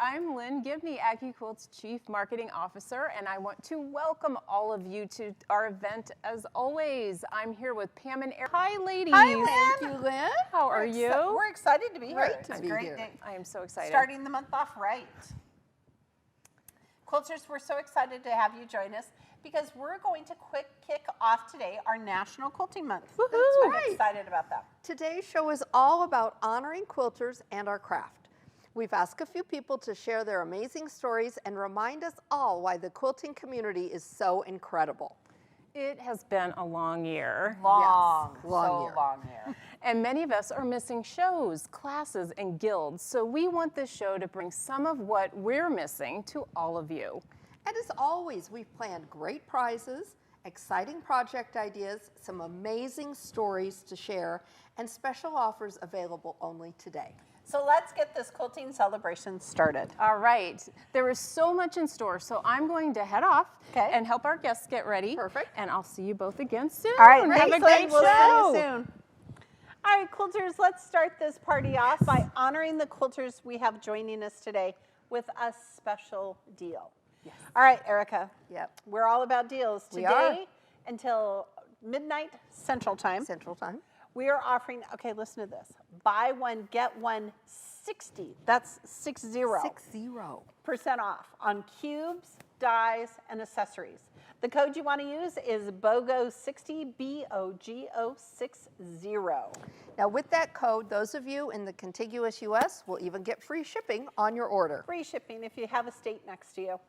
I'm Lynn Gibney, AccuQuilt's Chief Marketing Officer, and I want to welcome all of you to our event. As always, I'm here with Pam and Eric. Hi, ladies. Hi, Lynn. Thank you, Lynn. How are you? We're excited to be here. Great It's to a be great here. day. I am so excited. Starting the month off right. Quilters, we're so excited to have you join us because we're going to kick off today our National Quilting Month. Woohoo! So I'm Right. excited about that. Today's show is all about honoring quilters and our craft. We've asked a few people to share their amazing stories and remind us all why the quilting community is so incredible. It has been a long year. Long year. year. And many of us are missing shows, classes, and guilds. So we want this show to bring some of what we're missing to all of you. And as always, we've planned great prizes, exciting project ideas, some amazing stories to share, and special offers available only today. So let's get this quilting celebration started. All right, there is so much in store, so I'm going to head off Okay. and help our guests get ready. Perfect. And I'll see you both again soon. All right, Have thanks, a great Lynn. We'll show. see you soon. All right, quilters, let's start this party off by honoring the quilters we have joining us today with a special deal. Yes. All right, Erica. Yep. We're all about deals. We are. Today until midnight Central Time, Central Time. we are offering, okay, listen to this. Buy one, get one 60. That's 60. 60. off on cubes, dies, and accessories. The code you want to use is BOGO60, BOGO60. Now with that code, those of you in the contiguous US will even get free shipping on your order. Free shipping if you have a state next to you.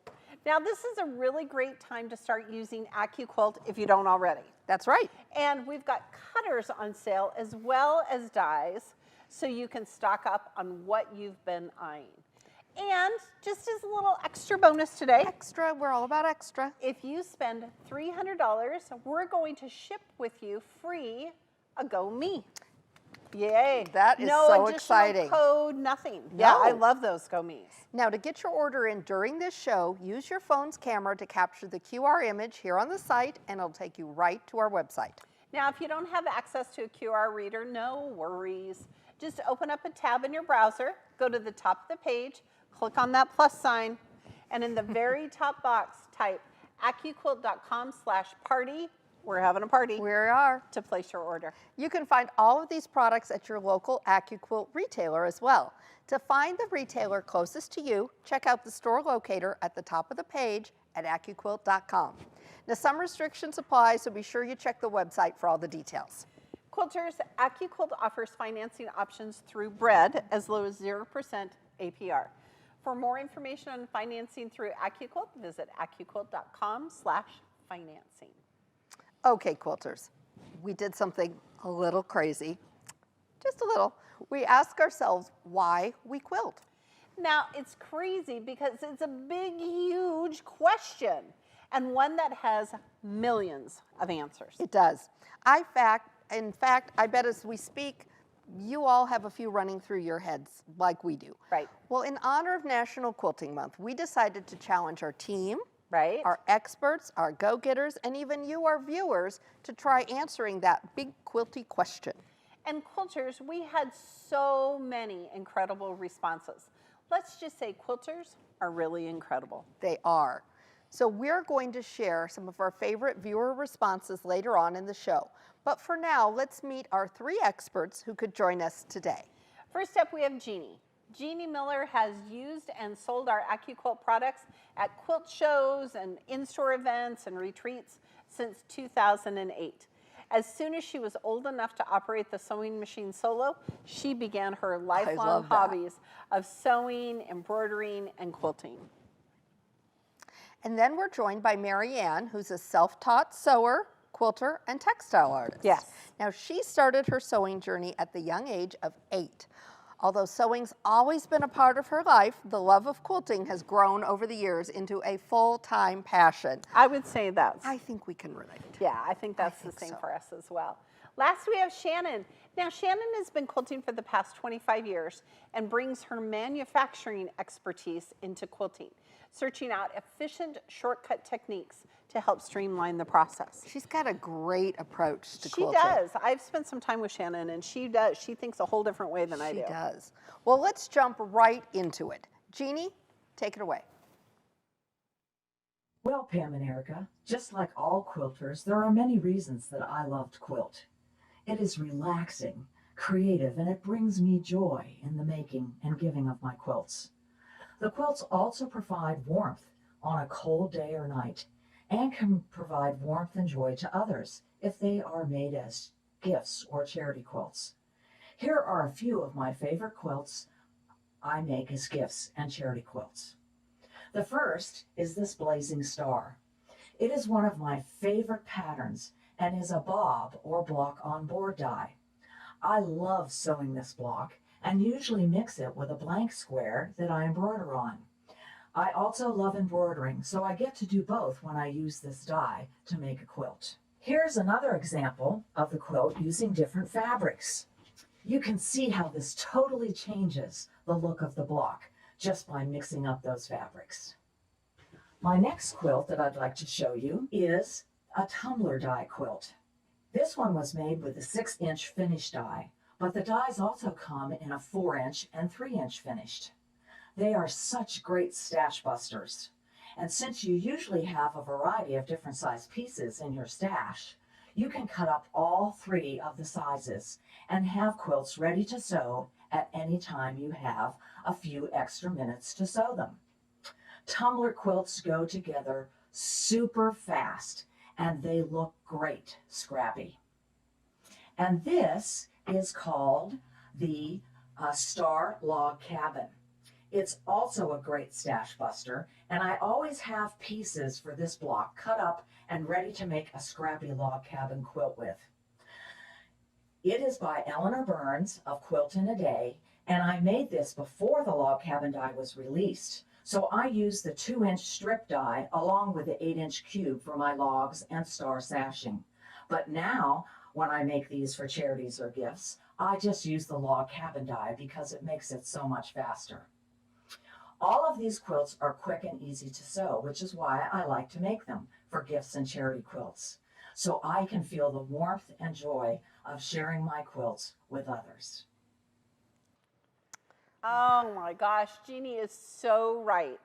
Now this is a really great time to start using AccuQuilt if you don't already. That's right. And we've got cutters on sale as well as dies, so you can stock up on what you've been eyeing. And just as a little extra bonus today, Extra, we're all about extra. if you spend $300, we're going to ship with you free a Go Me. Yay. That is no so additional exciting. code, nothing. Yeah, I No. love those Go Me's. Now to get your order in during this show, use your phone's camera to capture the QR image here on the site and it'll take you right to our website. Now, if you don't have access to a QR reader, no worries. Just open up a tab in your browser, go to the top of the page, click on that plus sign, and in the very top box, type accuquilt.com/party. We're having a party We are. to place your order. You can find all of these products at your local AccuQuilt retailer as well. To find the retailer closest to you, check out the store locator at the top of the page at accuquilt.com. Now some restrictions apply, so be sure you check the website for all the details. Quilters, AccuQuilt offers financing options through Bread as low as 0% APR. For more information on financing through AccuQuilt, visit accuquilt.com/financing. Okay, quilters, we did something a little crazy, just a little. We asked ourselves why we quilt. Now, it's crazy because it's a big, huge question and one that has millions of answers. It does. In fact, I bet as we speak, you all have a few running through your heads like we do. Right. Well, in honor of National Quilting Month, we decided to challenge our team, Right? our experts, our go-getters, and even you, our viewers, to try answering that big quilty question. And quilters, we had so many incredible responses. Let's just say quilters are really incredible. They are. So we're going to share some of our favorite viewer responses later on in the show. But for now, let's meet our three experts who could join us today. First up, we have Jeannie. Jeannie Miller has used and sold our AccuQuilt products at quilt shows and in-store events and retreats since 2008. As soon as she was old enough to operate the sewing machine solo, she began her lifelong love that. hobbies of sewing, embroidering, and quilting. And then we're joined by Mary Ann, who's a self-taught sewer, quilter, and textile artist. Yes. Now, she started her sewing journey at the young age of 8. Although sewing's always been a part of her life, the love of quilting has grown over the years into a full-time passion. I would say that's, I think we can relate. yeah, I think that's the think same so. for us as well. Last, we have Shannon. Now, Shannon has been quilting for the past 25 years and brings her manufacturing expertise into quilting, searching out efficient shortcut techniques to help streamline the process. She's got a great approach to She quilting. does. I've spent some time with Shannon, and she does. She thinks a whole different way than I do. She does. Well, let's jump right into it. Jeannie, Take it away. Well, Pam and Erica, just like all quilters, there are many reasons that I love to quilt. It is relaxing, creative, and it brings me joy in the making and giving of my quilts. The quilts also provide warmth on a cold day or night and can provide warmth and joy to others if they are made as gifts or charity quilts. Here are a few of my favorite quilts I make as gifts and charity quilts. The first is this blazing star. It is one of my favorite patterns and is a bob or block on board die. I love sewing this block and usually mix it with a blank square that I embroider on. I also love embroidering, so I get to do both when I use this die to make a quilt. Here's another example of the quilt using different fabrics. You can see how this totally changes the look of the block just by mixing up those fabrics. My next quilt that I'd like to show you is a Tumbler Die Quilt. This one was made with a 6-inch finished die, but the dies also come in a 4-inch and 3-inch finished. They are such great stash busters. And since you usually have a variety of different size pieces in your stash, you can cut up all 3 of the sizes and have quilts ready to sew at any time you have a few extra minutes to sew them. Tumbler quilts go together super fast and they look great scrappy. And this is called the Star Log Cabin. It's also a great stash buster, and I always have pieces for this block cut up and ready to make a scrappy log cabin quilt with. It is by Eleanor Burns of Quilt in a Day, and I made this before the log cabin die was released. So I used the 2-inch strip die along with the 8-inch cube for my logs and star sashing. But now, when I make these for charities or gifts, I just use the log cabin die because it makes it so much faster. All of these quilts are quick and easy to sew, which is why I like to make them for gifts and charity quilts, so I can feel the warmth and joy of sharing my quilts with others. Oh my gosh, Jeannie is so right.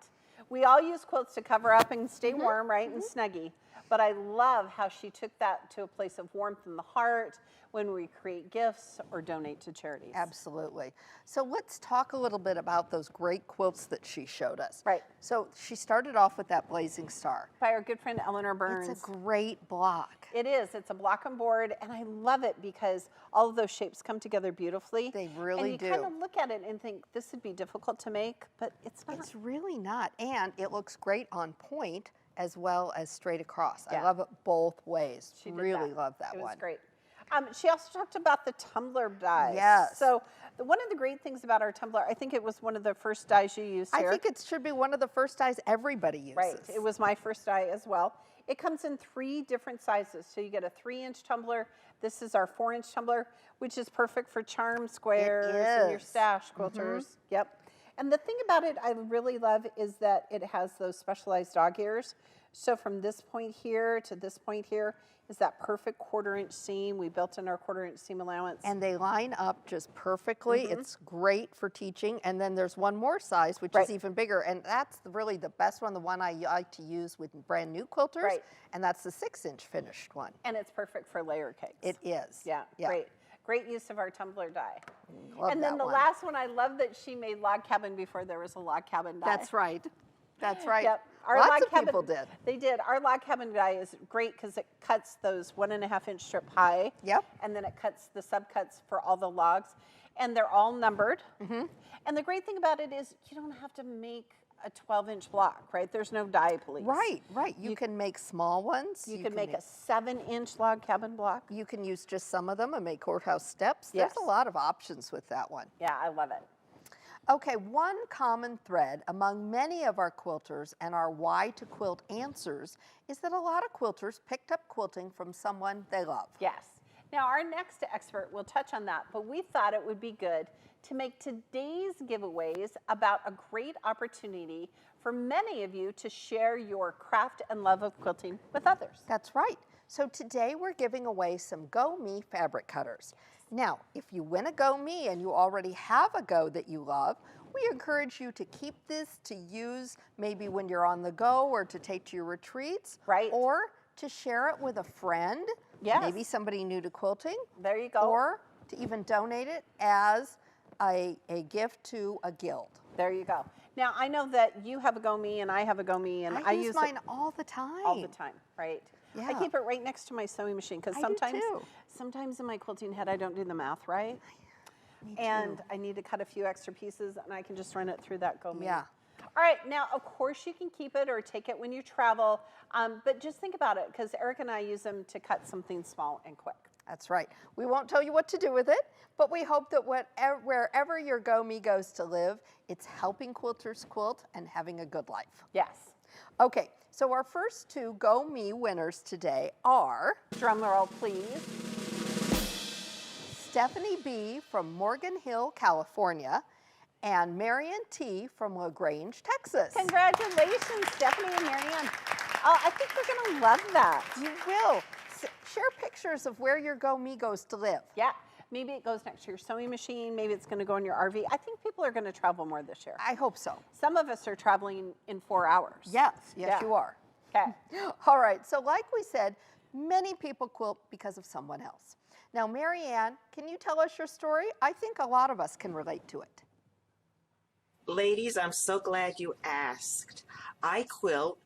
We all use quilts to cover up and stay warm, right, and snuggy. But I love how she took that to a place of warmth in the heart when we create gifts or donate to charities. Absolutely. So let's talk a little bit about those great quilts that she showed us. Right. So she started off with that blazing star. By our good friend Eleanor Burns. It's a great block. It is. It's a block and board, and I love it because all of those shapes come together beautifully. They really do. And you kind of look at it and think, this would be difficult to make, but it's not. It's really not. And it looks great on point as well as straight across. Yeah. I love it both ways. She did really that. love that one. It was great. She also talked about the tumbler dies. Yes. So one of the great things about our tumbler, I think it was one of the first dies you used here. I think it should be one of the first dies everybody uses. Right. It was my first die as well. It comes in 3 different sizes. So you get a 3-inch tumbler. This is our 4-inch tumbler, which is perfect for charm squares and your stash quilters. Yep. And the thing about it I really love is that it has those specialized dog ears. So from this point here to this point here is that perfect 1/4-inch seam. We built in our 1/4-inch seam allowance. And they line up just perfectly. It's great for teaching. And then there's one more size, which is even bigger. And that's really the best one, the one I like to use with brand new quilters. Right. And that's the 6-inch finished one. And it's perfect for layer cakes. It is. Yeah, great. Great use of our tumbler die. Love and then that the one. last one, I love that she made log cabin before there was a log cabin die. That's right. That's right. Yep. Our Lots log of cabin, people did. They did. Our log cabin die is great because it cuts those 1.5-inch strip high. Yep. And then it cuts the subcuts for all the logs. And they're all numbered. And the great thing about it is you don't have to make a 12-inch block, right? There's no die police. Right, right. You can make small ones. You can make a 7-inch log cabin block. You can use just some of them and make courthouse steps. Yes. There's a lot of options with that one. Yeah, I love it. Okay, one common thread among many of our quilters and our Why to Quilt answers is that a lot of quilters picked up quilting from someone they love. Yes. Now, our next expert will touch on that, but we thought it would be good to make today's giveaways about a great opportunity for many of you to share your craft and love of quilting with others. That's right. So today we're giving away some Go Me fabric cutters. Now, if you win a Go Me and you already have a Go that you love, We encourage you to keep this to use maybe when you're on the go or to take to your retreats. Right. Or to share it with a friend. Yes. Maybe somebody new to quilting. There you go. Or to even donate it as a gift to a guild. There you go. Now, I know that you have a Go Me and I have a Go Me, and I use use mine it all the time. all the time, right? I Yeah. keep it right next to my sewing machine because I do sometimes, too. sometimes in my quilting head I don't do the math right, Me and too. I need to cut a few extra pieces, and I can just run it through that Go Me. Yeah. All right, now of course you can keep it or take it when you travel, but just think about it because Eric and I use them to cut something small and quick. That's right. We won't tell you what to do with it, but we hope that wherever your Go Me goes to live, it's helping quilters quilt and having a good life. Yes. Okay, so our first two Go Me winners today are Drum roll, please. Stephanie B. from Morgan Hill, California, and Marion T. from LaGrange, Texas. Congratulations, Stephanie and Marianne. I think you're going to love that. You will. Share pictures of where your Go Me goes to live. Yeah, maybe it goes next to your sewing machine. Maybe it's going to go in your RV. I think people are going to travel more this year. I hope so. Some of us are traveling in 4 hours. Yes, Yeah. you are. Okay. All right, so like we said, many people quilt because of someone else. Now, Marianne, can you tell us your story? I think a lot of us can relate to it. Ladies, I'm so glad you asked. I quilt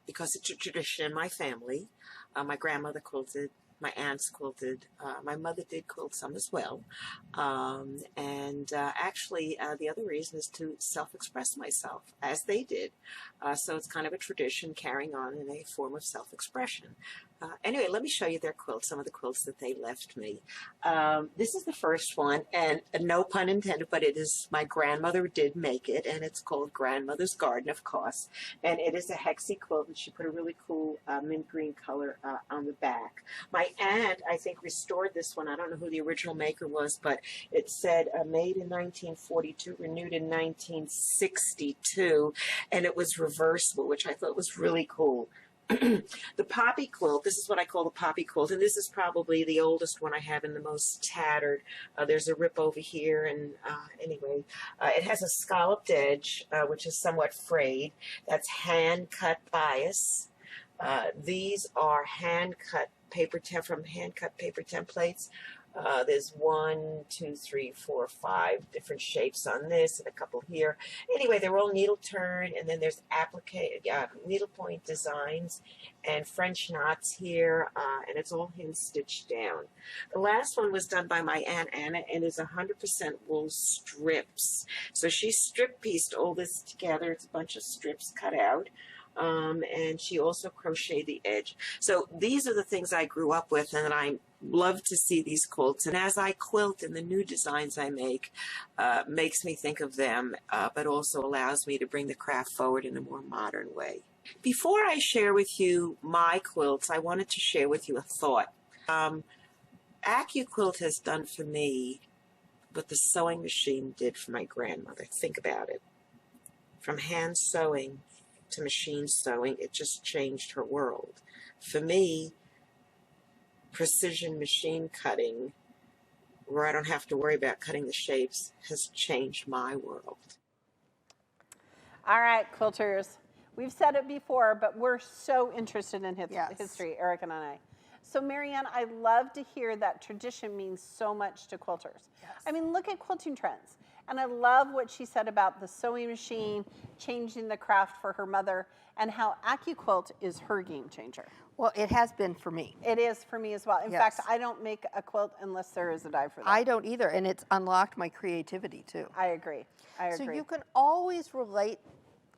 because it's a tradition in my family. My grandmother quilted, my aunts quilted, my mother did quilt some as well. Actually, the other reason is to self-express myself, as they did. So it's kind of a tradition carrying on in a form of self-expression. Anyway, let me show you their quilts, some of the quilts that they left me. This is the first one, and no pun intended, but it is, my grandmother did make it, and it's called Grandmother's Garden, of course. And it is a hexy quilt, and she put a really cool mint green color on the back. My aunt, I think, restored this one. I don't know who the original maker was, but it said made in 1942, renewed in 1962, and it was reversible, which I thought was really cool. The poppy quilt, this is what I call the poppy quilt, and this is probably the oldest one I have and the most tattered. There's a rip over here, and anyway, it has a scalloped edge, which is somewhat frayed. That's hand-cut bias. These are hand-cut paper from hand-cut paper templates. There's 1, 2, 3, 4, 5 different shapes on this and a couple here. Anyway, they're all needle turn, and then there's needlepoint designs and French knots here, and it's all hand stitched down. The last one was done by my Aunt Anna and is 100% wool strips. So she strip pieced all this together. It's a bunch of strips cut out. And she also crocheted the edge. So these are the things I grew up with, and I love to see these quilts. And as I quilt and the new designs I make, makes me think of them, but also allows me to bring the craft forward in a more modern way. Before I share with you my quilts, I wanted to share with you a thought. AccuQuilt has done for me what the sewing machine did for my grandmother. Think about it. From hand sewing to machine sewing, it just changed her world. For me, precision machine cutting, where I don't have to worry about cutting the shapes, has changed my world. All right, quilters. We've said it before, but we're so interested in Yes. history, Eric and I. So, Marianne, I love to hear that tradition means so much to quilters. Yes. I mean, look at quilting trends. And I love what she said about the sewing machine, changing the craft for her mother, and how AccuQuilt is her game changer. Well, it has been for me. It is for me as well. In Yes. fact, I don't make a quilt unless there is a die for that. I don't either, and it's unlocked my creativity too. I agree. I agree. So you can always relate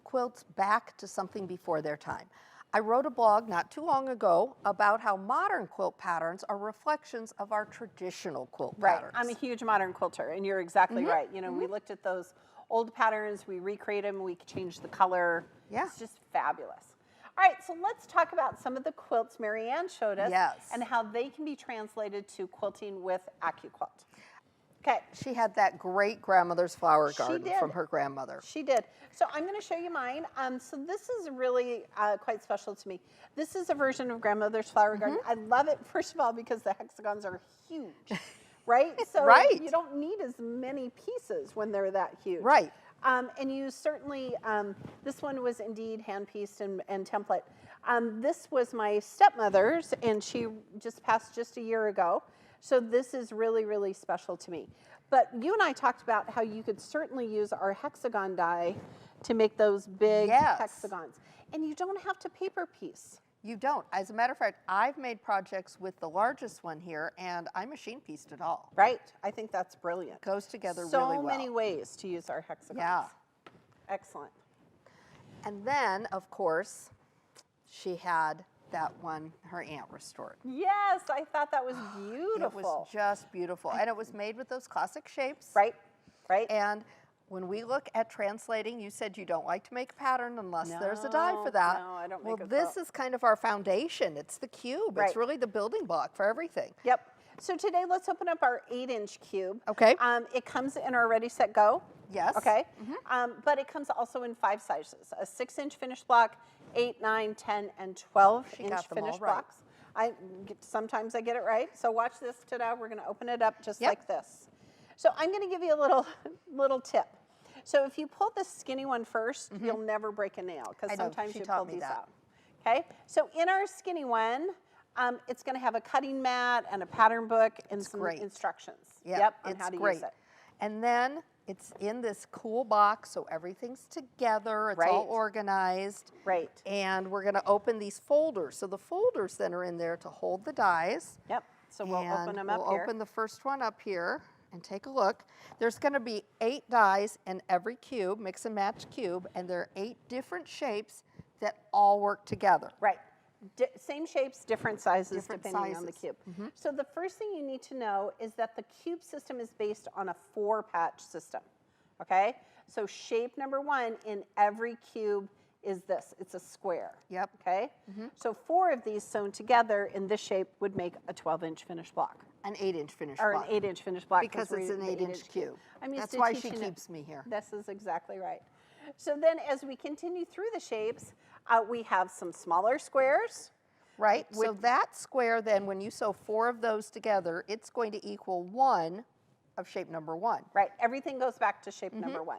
quilts back to something before their time. I wrote a blog not too long ago about how modern quilt patterns are reflections of our traditional quilt Right. patterns. I'm a huge modern quilter, and you're exactly right. You know, we looked at those old patterns, we recreate them, we changed the color. Yeah. It's just fabulous. All right, so let's talk about some of the quilts Marianne showed us Yes. and how they can be translated to quilting with AccuQuilt. Okay. She had that great grandmother's flower She garden did. from her grandmother. She did. So I'm going to show you mine. So this is really quite special to me. This is a version of Grandmother's Flower Garden. I love it, first of all, because the hexagons are huge, right? So Right. you don't need as many pieces when they're that huge. Right. And you certainly, this one was indeed hand-pieced and template. This was my stepmother's, and she just passed just a year ago. So this is really, really special to me. But you and I talked about how you could certainly use our hexagon die to make those big hexagons. And you don't have to paper piece. You don't. As a matter of fact, I've made projects with the largest one here, and I machine pieced it all. Right. I think that's brilliant. Goes together really well. So many ways to use our hexagons. Yeah. Excellent. And then, of course, she had that one her aunt restored. Yes, I thought that was beautiful. It was just beautiful. And it was made with those classic shapes. Right, right. And when we look at translating, you said you don't like to make a pattern unless there's a die for that. No, I don't make a quilt. Well, this is kind of our foundation. It's the cube. Right. It's really the building block for everything. Yep. So today, let's open up our 8-inch cube. Okay. It comes in our Ready, Set, Go. Yes. Okay. But it comes also in 5 sizes: a 6-inch finished block, 8, 9, 10, and 12-inch finished right. blocks. Sometimes I get it right. So watch this today. We're going to open it up just like this. So I'm going to give you a little tip. So if you pull the skinny one first, you'll never break a nail, because sometimes you pull these out. Okay. So in our skinny one, it's going to have a cutting mat and a pattern book and some instructions. Yep, on how to great. use it. And then it's in this cool box, so everything's together. It's all organized. Right. And we're going to open these folders. So the folders then are in there to hold the dies. Yep. So we'll open them up we'll here. Open the first one up here and take a look. There's going to be 8 dies in every cube, mix and match cube, and there are 8 different shapes that all work together. Right. Same shapes, different sizes depending on the cube. So the first thing you need to know is that the cube system is based on a 4-patch system. Okay? So shape number 1 in every cube is this. It's a square. Yep. Okay? So 4 of these sewn together in this shape would make a 12-inch finished block. An 8-inch finished Or block. an 8-inch finished block. Because it's an 8-inch cube. That's to why she teaching it. keeps me here. This is exactly right. So then as we continue through the shapes, we have some smaller squares. Right, so that square then, when you sew 4 of those together, it's going to equal 1 of shape number 1. Right, everything goes back to shape number 1.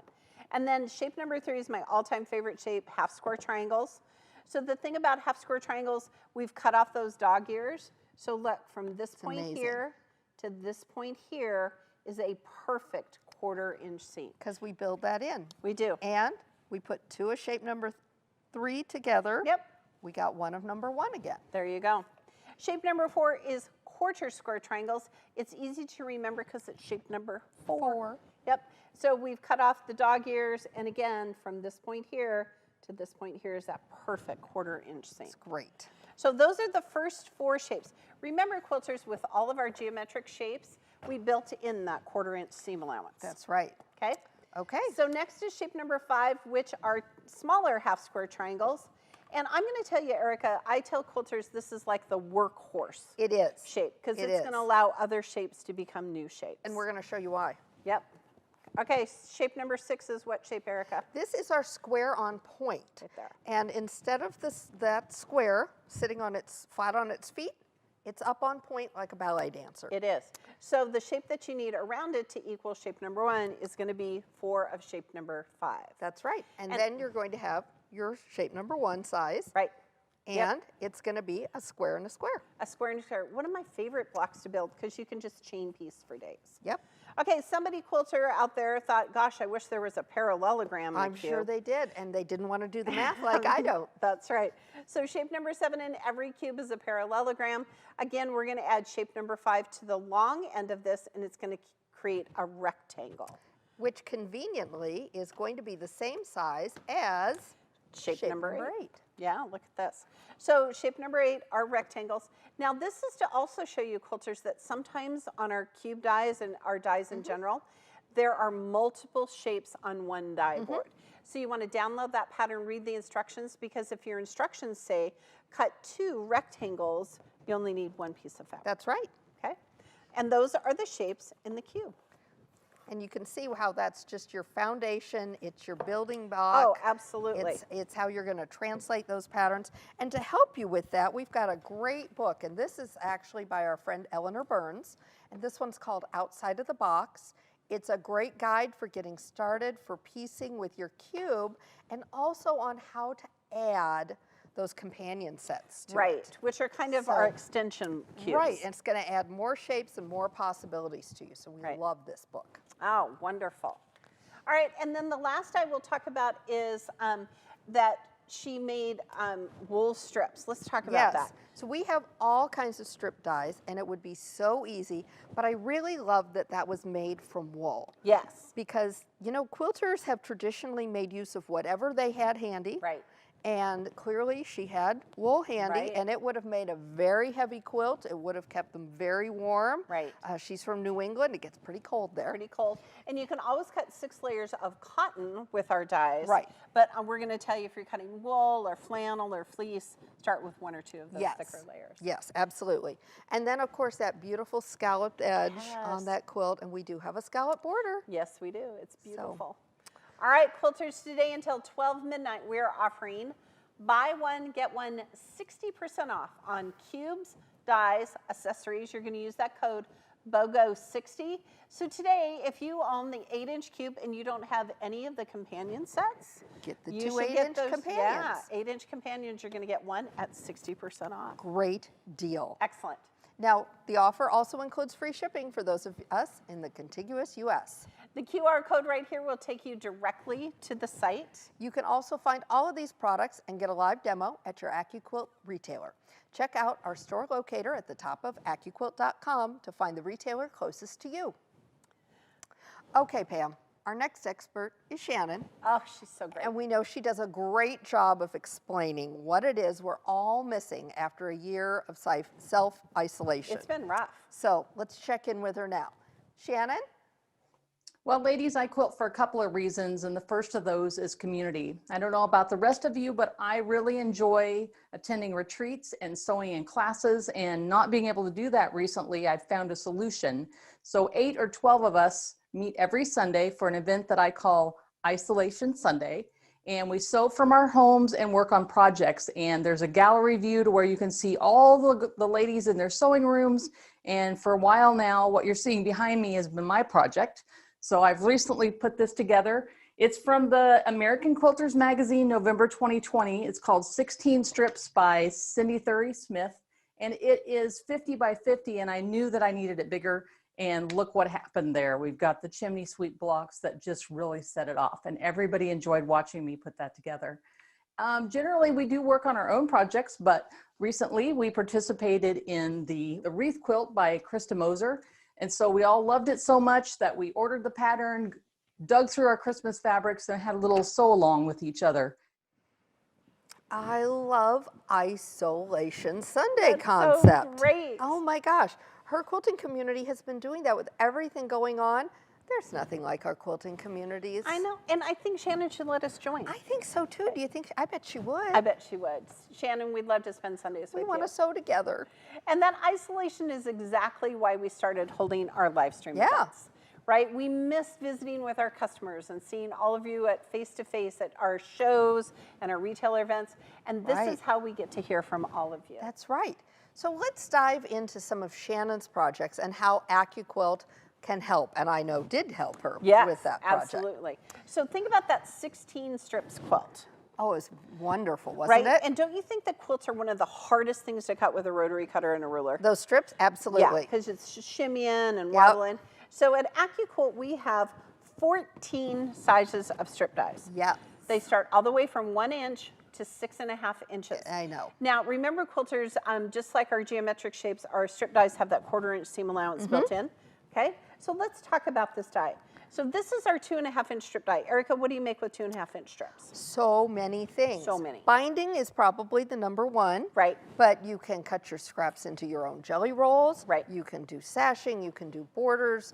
And then shape number 3 is my all-time favorite shape, half square triangles. So the thing about half square triangles, we've cut off those dog ears. So look, from this point here to this point here is a perfect 1/4-inch seam. Because we build that in. We do. And we put 2 of shape number 3 together. Yep. We got 1 of number 1 again. There you go. Shape number 4 is 1/4 square triangles. It's easy to remember because it's shape number 4. Yep. So we've cut off the dog ears, and again, from this point here to this point here is that perfect 1/4-inch seam. It's great. So those are the first 4 shapes. Remember, quilters, with all of our geometric shapes, we built in that 1/4-inch seam allowance. That's right. Okay? Okay. So next is shape number 5, which are smaller half square triangles. And I'm going to tell you, Erica, I tell quilters this is like the workhorse It is. shape, because it's going to allow other shapes to become new shapes. And we're going to show you why. Yep. Okay, shape number 6 is what shape, Erica? This is our square on point. Right there. And instead of that square sitting on flat on its feet, it's up on point like a ballet dancer. It is. So the shape that you need around it to equal shape number 1 is going to be 4 of shape number 5. That's right. And then you're going to have your shape number 1 size. Right. And it's going to be a square and a square. A square and a square. One of my favorite blocks to build, because you can just chain piece for days. Yep. Okay, somebody quilter out there thought, gosh, I wish there was a parallelogram in I'm the cube. sure they did, and they didn't want to do the math like I don't. That's right. So shape number 7 in every cube is a parallelogram. Again, we're going to add shape number 5 to the long end of this, and it's going to create a rectangle. Which conveniently is going to be the same size as Shape number 8. 8. Yeah, look at this. So shape number 8 are rectangles. Now this is to also show you, quilters, that sometimes on our cube dies and our dies in general, there are multiple shapes on one die board. So you want to download that pattern, read the instructions, because if your instructions say cut 2 rectangles, you only need 1 piece of fabric. That's right. Okay? And those are the shapes in the cube. And you can see how that's just your foundation, it's your building block. Oh, absolutely. It's how you're going to translate those patterns. And to help you with that, we've got a great book. And this is actually by our friend Eleanor Burns. And this one's called Outside of the Box. It's a great guide for getting started, for piecing with your cube, and also on how to add those companion sets to Right, it. which are kind of our extension cubes. Right, and it's going to add more shapes and more possibilities to you. So we Right. love this book. Oh, wonderful. All right, and then the last I will talk about is that she made wool strips. Let's talk about that. So we have all kinds of strip dies, and it would be so easy, but I really love that that was made from wool. Yes. Because, you know, quilters have traditionally made use of whatever they had handy. Right. And clearly she had wool handy, Right. and it would have made a very heavy quilt. It would have kept them very warm. Right. She's from New England. It gets pretty cold there. Pretty cold. And you can always cut 6 layers of cotton with our dies. Right. But we're going to tell you if you're cutting wool or flannel or fleece, start with 1 or 2 of those thicker layers. Yes, absolutely. And then, of course, that beautiful scalloped edge on Yes. that quilt, and we do have a scallop border. Yes, we do. It's beautiful. All right, quilters, today until 12 midnight, we're offering buy one, get one 60% off on cubes, dies, accessories. You're going to use that code BOGO60. So today, if you own the 8-inch cube and you don't have any of the companion sets, Get the you 2 should get 8-inch those, companions. Yeah, 8-inch companions. You're going to get one at 60% off. Great deal. Excellent. Now, the offer also includes free shipping for those of us in the contiguous U.S. The QR code right here will take you directly to the site. You can also find all of these products and get a live demo at your AccuQuilt retailer. Check out our store locator at the top of AccuQuilt.com to find the retailer closest to you. Okay, Pam, our next expert is Shannon, Oh, she's so great. and we know she does a great job of explaining what it is we're all missing after a year of self-isolation. It's been rough. So let's check in with her now. Shannon? Well, ladies, I quilt for a couple of reasons, and the first of those is community. I don't know about the rest of you, but I really enjoy attending retreats and sewing in classes, and not being able to do that recently, I've found a solution. So 8 or 12 of us meet every Sunday for an event that I call Isolation Sunday, and we sew from our homes and work on projects. And there's a gallery view to where you can see all the ladies in their sewing rooms, and for a while now, what you're seeing behind me has been my project. So I've recently put this together. It's from the American Quilters magazine, November 2020. It's called 16 Strips by Cindy Thury Smith. And it is 50 by 50, and I knew that I needed it bigger. And look what happened there. We've got the Chimney Suite blocks that just really set it off. And everybody enjoyed watching me put that together. Generally, we do work on our own projects, but recently we participated in the Wreath Quilt by Krista Moser. And so we all loved it so much that we ordered the pattern, dug through our Christmas fabrics, and had a little sew along with each other. I love Isolation Sunday That's concept. so great. Oh my gosh. Her quilting community has been doing that with everything going on. There's nothing like our quilting communities. I know, and I think Shannon should let us join. I think so too. Do you think? I bet she would. I bet she would. Shannon, we'd love to spend Sundays We with want you. to sew together. And that isolation is exactly why we started holding our live stream Yeah. events. Right? We miss visiting with our customers and seeing all of you at face-to-face at our shows and our retailer events. And this Right. is how we get to hear from all of you. That's right. So let's dive into some of Shannon's projects and how AccuQuilt can help, and I know did help her Yes, with that project. absolutely. So think about that 16 strips quilt. Oh, it was wonderful, wasn't Right? it? And don't you think that quilts are one of the hardest things to cut with a rotary cutter and a ruler? Those strips, Yeah, absolutely. because it's shimmying and Yep. wobbling. So at AccuQuilt, we have 14 sizes of strip dies. Yeah, They start all the way from 1 inch to 6.5 inches. I know. Now, remember quilters, just like our geometric shapes, our strip dies have that 1/4 inch seam allowance Mm-hmm. built in. Okay, so let's talk about this die. So this is our 2.5 inch strip die. Erica, what do you make with 2.5 inch strips? So many things. So many. Binding is probably the number one. Right. But you can cut your scraps into your own jelly rolls. Right. You can do sashing, you can do borders,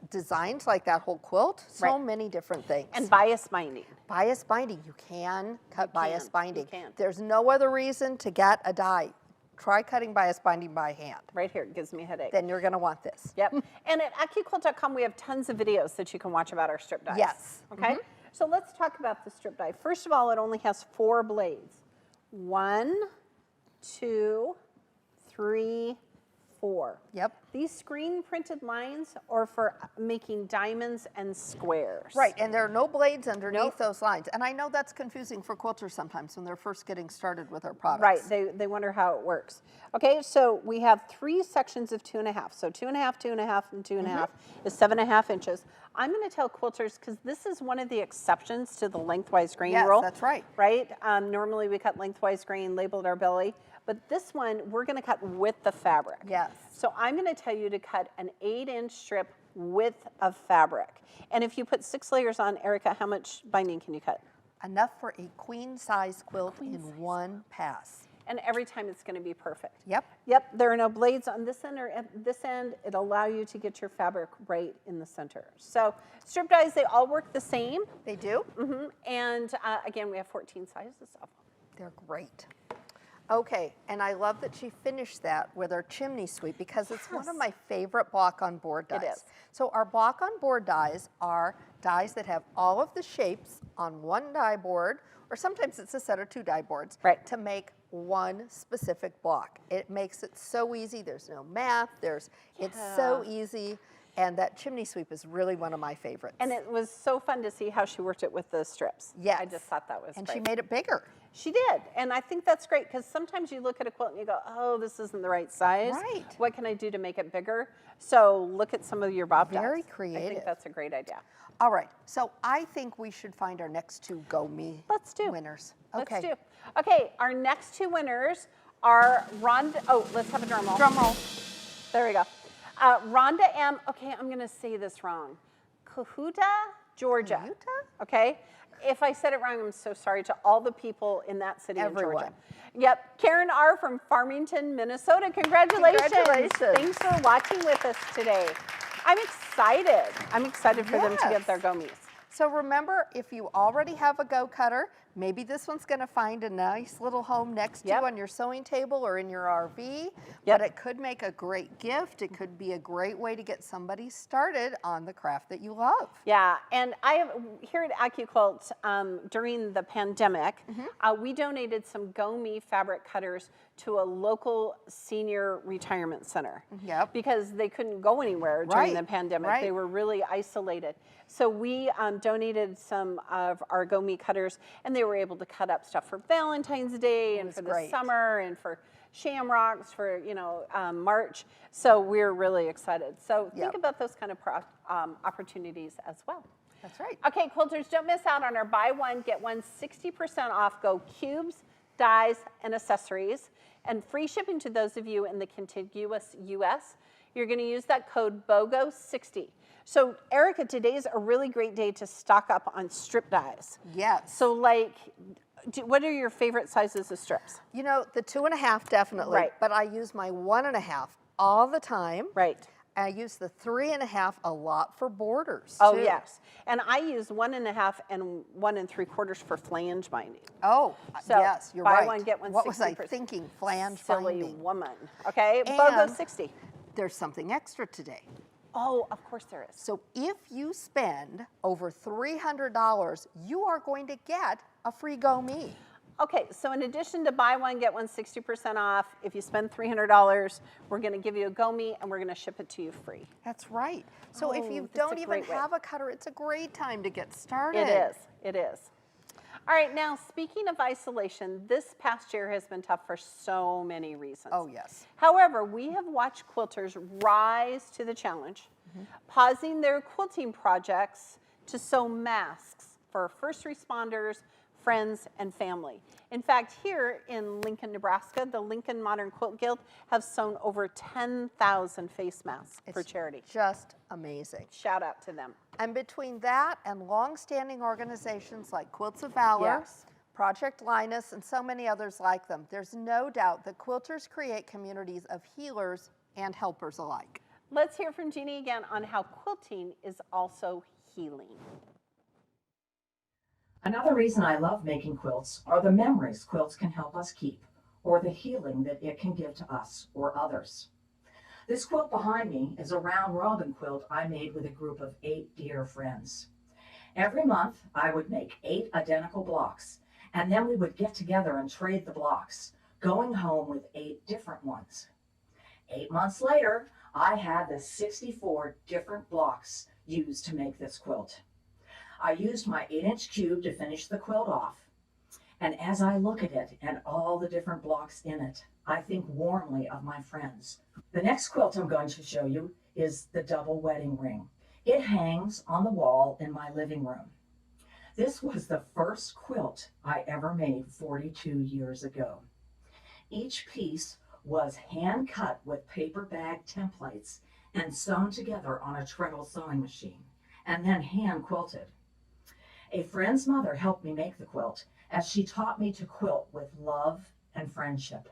designs like that whole quilt. So Right. many different things. And bias binding. bias binding, you can cut bias you binding. can. There's no other reason to get a die. Try cutting bias binding by hand. Right here, it gives me a headache. Then you're gonna want this. Yep. And at AccuQuilt.com, we have tons of videos that you can watch about our strip dies. Yes. Okay? So let's talk about the strip die. First of all, it only has 4 blades. 1, 2, 3, 4. Yep. These screen printed lines are for making diamonds and squares. Right, and there are no blades underneath Nope. those lines. And I know that's confusing for quilters sometimes when they're first getting started with our products. Right, they wonder how it works. Okay, so we have 3 sections of 2.5. So 2.5, 2.5, and 2.5 is 7.5 inches. I'm going to tell quilters, because this is one of the exceptions to the lengthwise grain Yes, rule. that's right. Right? Normally we cut lengthwise grain, labeled our belly, but this one we're going to cut with the fabric. Yes. So I'm going to tell you to cut an 8-inch strip width of fabric. And if you put 6 layers on, Erica, how much binding can you cut? Enough for a queen size quilt in one pass. And every time it's going to be perfect. Yep. Yep, there are no blades on this end or at this end. It'll allow you to get your fabric right in the center. So strip dies, they all work the same. They do? And again, we have 14 sizes of them. They're great. Okay, and I love that she finished that with our Chimney Suite because it's one of my favorite block on board dies. It is. So our block on board dies are dies that have all of the shapes on one die board, or sometimes it's a set of 2 die boards, Right. to make one specific block. It makes it so easy. There's no math. It's so easy. And that chimney sweep is really one of my favorites. And it was so fun to see how she worked it with the strips. Yes. I just thought that was and great. she made it bigger. She did, and I think that's great because sometimes you look at a quilt and you go, oh, this isn't the right size. Right. What can I do to make it bigger? So look at some of your bob dies. Very I creative. think that's a great idea. All right, so I think we should find our next 2 Go Me Let's do. winners. Let's Okay. do. Okay, our next 2 winners are Rhonda. Oh, let's have a drum roll. Drum roll. There we go. Rhonda M. Okay, I'm going to say this wrong. Cahuta, Georgia. Cahuta? Okay. If I said it wrong, I'm so sorry to all the people in that city in Everyone. Georgia. Yep. Karen R. from Farmington, Minnesota. Congratulations. Congratulations. Thanks for watching with us today. I'm excited. I'm excited for them to Yes. get their gomies. So remember, if you already have a Go Cutter, maybe this one's going to find a nice little home next to Yep. you on your sewing table or in your RV. Yep. But it could make a great gift. It could be a great way to get somebody started on the craft that you love. Yeah, and I have here at AccuQuilt during the pandemic, we donated some Go Me fabric cutters to a local senior retirement center. Yep. Because they couldn't go anywhere during the Right, pandemic. right. They were really isolated. So we donated some of our Go Me cutters, and they were able to cut up stuff for Valentine's Day and was for the great. summer and for shamrocks for March. So we're really excited. So think Yep. about those kind of opportunities as well. That's right. Okay, quilters, don't miss out on our buy one, get one 60% off Go cubes, dies, and accessories, and free shipping to those of you in the contiguous US. You're going to use that code BOGO60. So, Erica, today's a really great day to stock up on strip dies. Yes. So, what are your favorite sizes of strips? You know, the 2.5 definitely. Right. But I use my 1.5 all the time. Right. I use the 3.5 a lot for borders. Oh, too. yes. And I use 1.5 and 1 3/4 for flange binding. Oh, So, yes, you're buy right. one, get one What was I 60%. thinking? Flange Silly binding. woman. Okay, And- BOGO 60. There's something extra today. Oh, of course there is. So if you spend over $300, you are going to get a free Go Me. Okay, so in addition to buy one, get one 60% off, if you spend $300, we're going to give you a Go Me and we're going to ship it to you free. That's right. So if Oh, you that's a don't even great way. have a cutter, it's a great time to get started. It is. It is. All right, now speaking of isolation, this past year has been tough for so many reasons. Oh, yes. However, we have watched quilters rise to the challenge, pausing their quilting projects to sew masks for first responders, friends, and family. In fact, here in Lincoln, Nebraska, the Lincoln Modern Quilt Guild have sewn over 10,000 face masks for charity. Just amazing. Shout out to them. And between that and long-standing organizations like Quilts of Valor, Yes. Project Linus, and so many others like them, there's no doubt that quilters create communities of healers and helpers alike. Let's hear from Jeannie again on how quilting is also healing. Another reason I love making quilts are the memories quilts can help us keep, or the healing that it can give to us or others. This quilt behind me is a round robin quilt I made with a group of 8 dear friends. Every month I would make 8 identical blocks, and then we would get together and trade the blocks, going home with 8 different ones. 8 months later, I had the 64 different blocks used to make this quilt. I used my 8-inch cube to finish the quilt off. And as I look at it and all the different blocks in it, I think warmly of my friends. The next quilt I'm going to show you is the double wedding ring. It hangs on the wall in my living room. This was the first quilt I ever made 42 years ago. Each piece was hand cut with paper bag templates and sewn together on a treadle sewing machine, and then hand quilted. A friend's mother helped me make the quilt, as she taught me to quilt with love and friendship.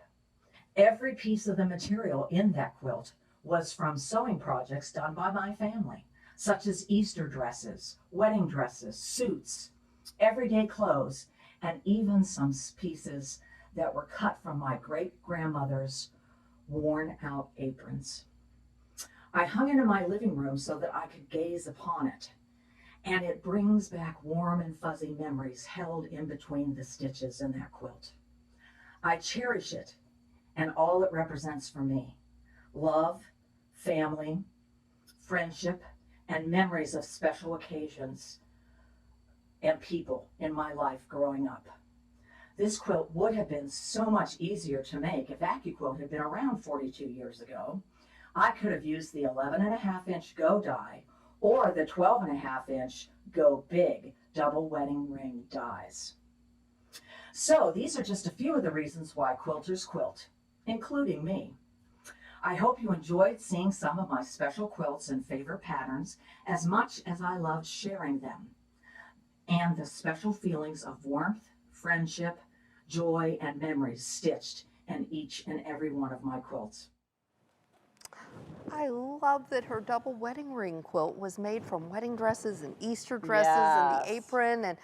Every piece of the material in that quilt was from sewing projects done by my family, such as Easter dresses, wedding dresses, suits, everyday clothes, and even some pieces that were cut from my great-grandmother's worn-out aprons. I hung it in my living room so that I could gaze upon it, and it brings back warm and fuzzy memories held in between the stitches in that quilt. I cherish it and all it represents for me: love, family, friendship, and memories of special occasions and people in my life growing up. This quilt would have been so much easier to make if AccuQuilt had been around 42 years ago. I could have used the 11.5-inch Go die or the 12.5-inch Go Big double wedding ring dies. So these are just a few of the reasons why quilters quilt, including me. I hope you enjoyed seeing some of my special quilts and favorite patterns as much as I loved sharing them, and the special feelings of warmth, friendship, joy, and memories stitched in each and every one of my quilts. I love that her double wedding ring quilt was made from wedding dresses and Easter dresses and the apron, and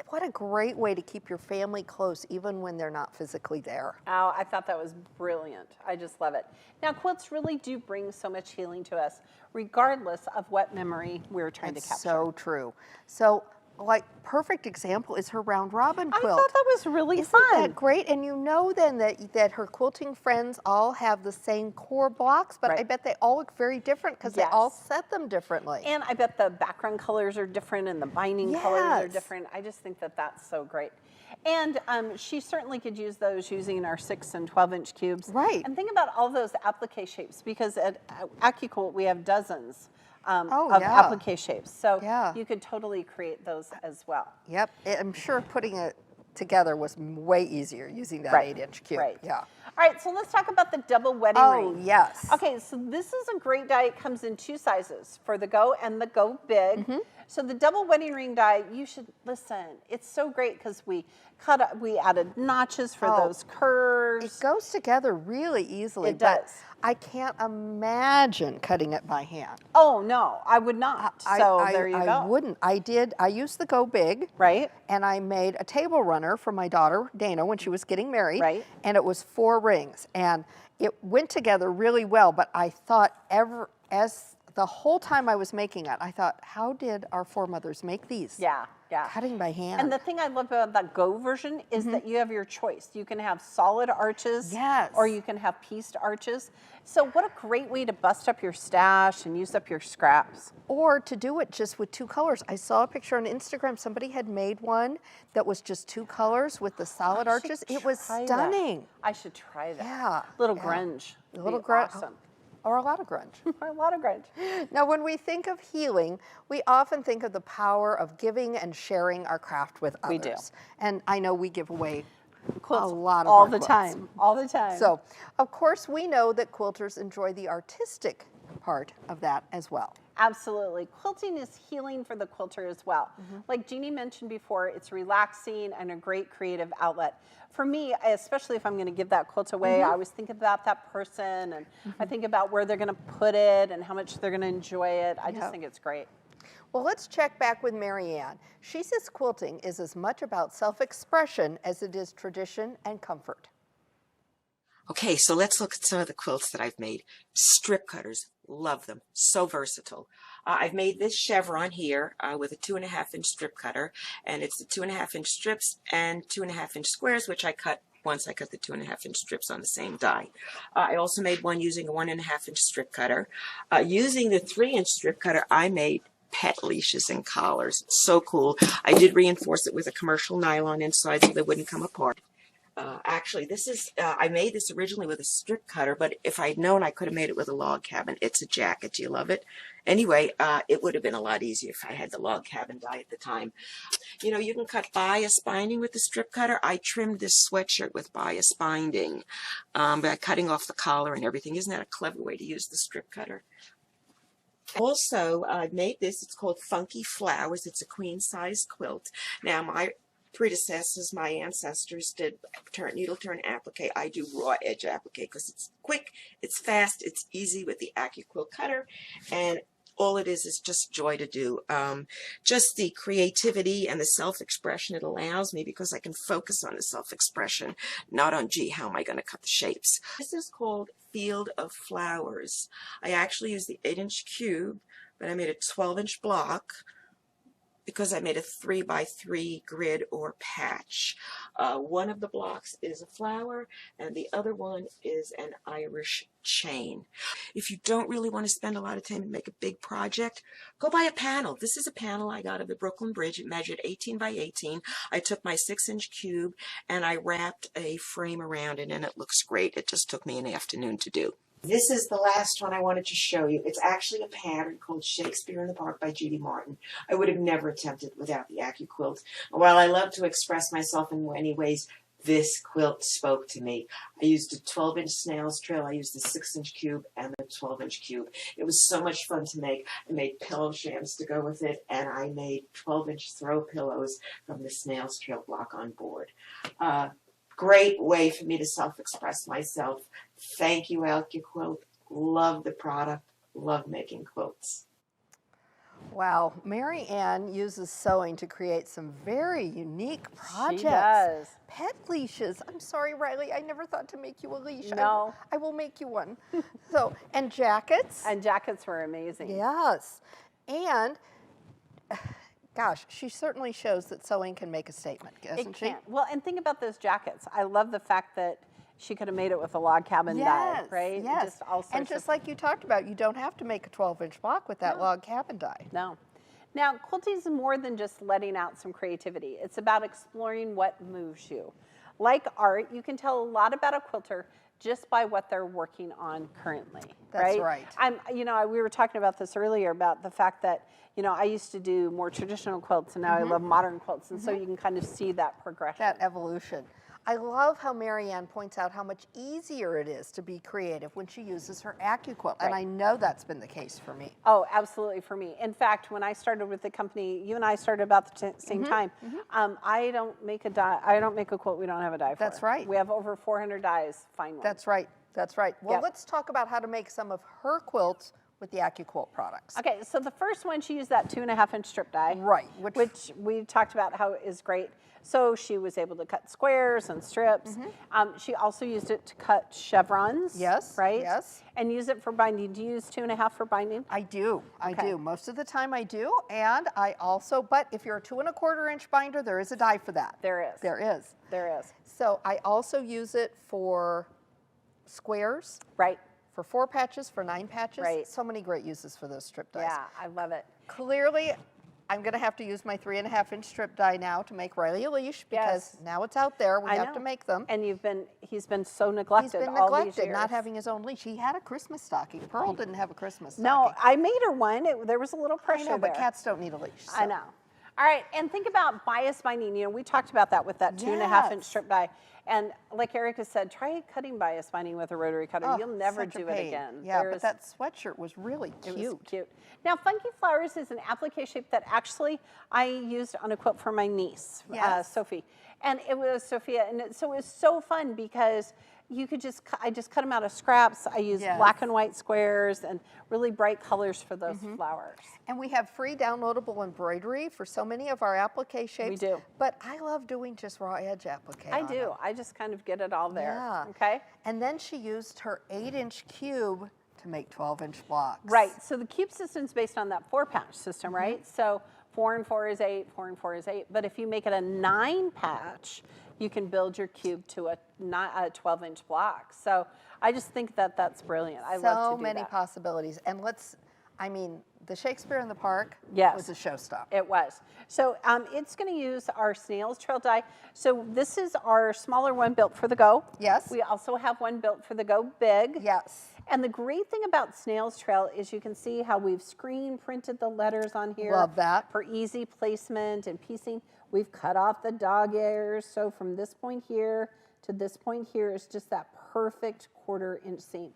what a great way to keep your family close even when they're not physically there. Oh, I thought that was brilliant. I just love it. Now, quilts really do bring so much healing to us, regardless of what memory we're trying to capture. So true. So, like, perfect example is her round robin quilt. I thought that was really Isn't fun. that great? And you know then that her quilting friends all have the same core blocks, but I bet they all look very different because they all set them differently. And I bet the background colors are different and the binding colors are different. I just think that that's so great. And she certainly could use those using our 6 and 12-inch cubes. Right. And think about all those applique shapes, because at AccuQuilt we have dozens of applique shapes. So you could totally create those as well. Yep. I'm sure putting it together was way easier using that 8-inch cube. Yeah. All right, so let's talk about the double wedding ring. Oh, yes. Okay, so this is a great die. It comes in 2 sizes, for the Go and the Go Big. So the double wedding ring die, you should listen. It's so great because we added notches for those curves. It goes together really easily. It does. I can't imagine cutting it by hand. Oh no, I would not. So there you go. I wouldn't. I used the Go Big. Right. And I made a table runner for my daughter Dana when she was getting married. Right. And it was 4 rings, and it went together really well. But I thought as the whole time I was making it, I thought, how did our foremothers make these? Yeah. Cutting by hand. And the thing I love about that Go version is that you have your choice. You can have solid arches, or you can have pieced arches. So what a great way to bust up your stash and use up your scraps. Or to do it just with 2 colors. I saw a picture on Instagram. Somebody had made one that was just 2 colors with the solid arches. It was stunning. I should try that. Yeah. Little grunge. A little grunge. Awesome. Or a lot of grunge. Or a lot of grunge. Now, when we think of healing, we often think of the power of giving and sharing our craft with others. We do. And I know we give away quilts a lot of all our the quilts. time. All the time. So, of course, we know that quilters enjoy the artistic part of that as well. Absolutely. Quilting is healing for the quilter as well. Like Jeannie mentioned before, it's relaxing and a great creative outlet. For me, especially if I'm going to give that quilt away, I always think about that person, and I think about where they're going to put it and how much they're going to enjoy it. I just think it's great. Well, let's check back with Marianne. She says quilting is as much about self-expression as it is tradition and comfort. Okay, so let's look at some of the quilts that I've made. Strip cutters, love them, so versatile. I've made this chevron here with a 2.5-inch strip cutter, and it's the 2.5-inch strips and 2.5-inch squares, which I cut once I cut the 2.5-inch strips on the same die. I also made one using a 1.5-inch strip cutter. Using the 3-inch strip cutter, I made pet leashes and collars. So cool. I did reinforce it with a commercial nylon inside so they wouldn't come apart. Actually, this is, I made this originally with a strip cutter, but if I'd known, I could have made it with a log cabin. It's a jacket. Do you love it? Anyway, it would have been a lot easier if I had the log cabin die at the time. You know, you can cut bias binding with the strip cutter. I trimmed this sweatshirt with bias binding by cutting off the collar and everything. Isn't that a clever way to use the strip cutter? Also, I made this. It's called Funky Flowers. It's a queen-size quilt. Now, my predecessors, my ancestors did needle turn applique. I do raw edge applique because it's quick, it's fast, it's easy with the AccuQuilt cutter, and all it is just joy to do. Just the creativity and the self-expression it allows me, because I can focus on the self-expression, not on, gee, how am I going to cut the shapes. This is called Field of Flowers. I actually used the 8-inch cube, but I made a 12-inch block because I made a 3x3 grid or patch. One of the blocks is a flower and the other one is an Irish chain. If you don't really want to spend a lot of time and make a big project, go buy a panel. This is a panel I got of the Brooklyn Bridge. It measured 18 by 18. I took my 6-inch cube and I wrapped a frame around it, and it looks great. It just took me an afternoon to do. This is the last one I wanted to show you. It's actually a pattern called Shakespeare in the Park by Judy Martin. I would have never attempted it without the AccuQuilt. While I love to express myself in many ways, this quilt spoke to me. I used a 12-inch snail's trail. I used the 6-inch cube and the 12-inch cube. It was so much fun to make. I made pillow shams to go with it, and I made 12-inch throw pillows from the snail's trail block on board. Great way for me to self-express myself. Thank you, AccuQuilt. Love the product. Love making quilts. Wow, Mary Ann uses sewing to create some very unique projects. She does. Pet leashes. I'm sorry, Riley, I never thought to make you a leash. No. I will make you one. So, and jackets. And jackets were amazing. Yes. And gosh, she certainly shows that sewing can make a statement, doesn't she? It can. Well, and think about those jackets. I love the fact that she could have made it with a log cabin die, right? Yes, Just all sorts and just like you talked about, you don't have to make a 12-inch block with that log cabin die. No. Now, quilting is more than just letting out some creativity. It's about exploring what moves you. Like art, you can tell a lot about a quilter just by what they're working on currently. That's right. We were talking about this earlier about the fact that, I used to do more traditional quilts, and now I love modern quilts, and so you can kind of see that progression. That evolution. I love how Mary Ann points out how much easier it is to be creative when she uses her AccuQuilt, and I know that's been the case for me. Oh, absolutely for me. In fact, when I started with the company, you and I started about the same time. I don't make a die. I don't make a quilt we don't have a die for. That's right. We have over 400 dies. Fine ones. That's right. That's right. Well, Yep. let's talk about how to make some of her quilts with the AccuQuilt products. Okay, so the first one, she used that 2.5-inch strip die. Right. Which we talked about how is great. So she was able to cut squares and strips. She also used it to cut chevrons. Yes. Right? Yes. And use it for binding. Do you use 2.5 for binding? I do. I Okay. do. Most of the time I do. And I also, but if you're a 2.25-inch binder, there is a die for that. There is. There is. There is. So I also use it for squares, Right. for 4 patches, for 9 patches. Right. So many great uses for those strip dies. Yeah, I love it. Clearly, I'm going to have to use my 3.5-inch strip die now to make Riley a leash because Yes. now it's out there. We I have know. to make them. And he's been so neglected He's been all these neglected, years. not having his own leash. He had a Christmas stocking. Pearl didn't have a Christmas stocking. No, I made her one. There was a little I pressure know, but there. cats don't need a leash. I so. know. All right, and think about bias binding. We talked about that with that 2.5-inch Yes. strip die. And like Erica said, try cutting bias binding with a rotary cutter. Oh, You'll never such a do it pain. again. Yeah, but that sweatshirt was really It cute. was cute. Now, Funky Flowers is an applique shape that actually I used on a quilt for my niece, Yes. Sophie. And it was Sophia, and so it was so fun because you could I just cut them out of scraps. I used Yes. black and white squares and really bright colors for those flowers. And we have free downloadable embroidery for so many of our applique shapes. We do. But I love doing just raw edge applique. I on do. them. I just kind of get it all there. Yeah. Okay. And then she used her 8-inch cube to make 12-inch blocks. Right. So the cube system is based on that 4-patch system, right? So 4 and 4 is 8. 4 and 4 is 8. But if you make it a 9-patch, you can build your cube to a 12-inch block. So I just think that that's brilliant. I love to do that. So many possibilities. And I mean, the Shakespeare in the Park Yes. was a showstopper. It was. So it's going to use our snail's trail die. So this is our smaller one built for the Go. Yes. We also have one built for the Go Big. Yes. And the great thing about snail's trail is you can see how we've screen printed the letters on here. Love that. For easy placement and piecing. We've cut off the dog ears. So from this point here to this point here is just that perfect 1/4 inch seam.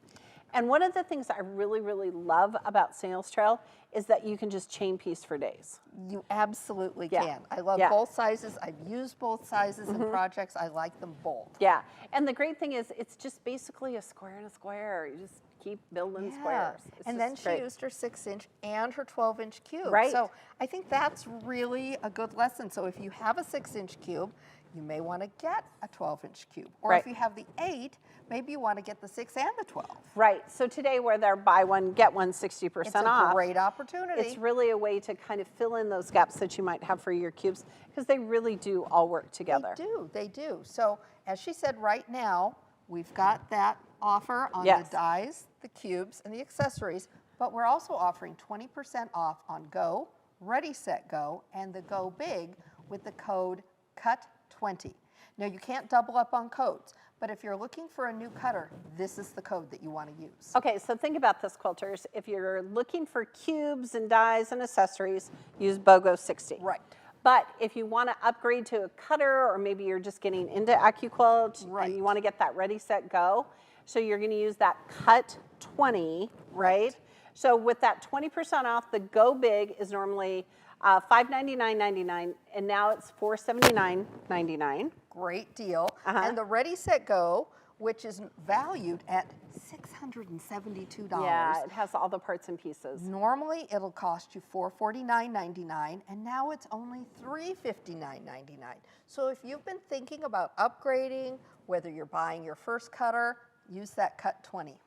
And one of the things I really, really love about snail's trail is that you can just chain piece for days. You absolutely Yeah. can. I love Yeah. both sizes. I've used both sizes in projects. I like them both. Yeah, and the great thing is it's just basically a square and a square. You just keep building squares. It's And just then she great. used her 6-inch and her 12-inch cube. Right. So I think that's really a good lesson. So if you have a 6-inch cube, you may want to get a 12-inch cube. Or Right. if you have the 8, maybe you want to get the 6 and the 12. Right, so today where they're buy one, get one 60% It's a off. great opportunity. It's really a way to kind of fill in those gaps that you might have for your cubes because they really do all work together. They do. So as she said, right now, we've got that offer on Yes. the dies, the cubes, and the accessories, but we're also offering 20% off on Go, Ready, Set, Go, and the Go Big with the code CUT20. Now, you can't double up on codes, but if you're looking for a new cutter, this is the code that you want to use. Okay, so think about this, quilters. If you're looking for cubes and dies and accessories, use BOGO 60. Right. But if you want to upgrade to a cutter, or maybe you're just getting into AccuQuilt Right. and you want to get that Ready, Set, Go, so you're going to use that Cut 20, right? So with that 20% off, the Go Big is normally $599.99, and now it's $479.99. Great deal. Uh-huh. And the Ready, Set, Go, which is valued at $672. Yeah, it has all the parts and pieces. Normally, it'll cost you $449.99, and now it's only $359.99. So if you've been thinking about upgrading, whether you're buying your first cutter, use that Cut 20.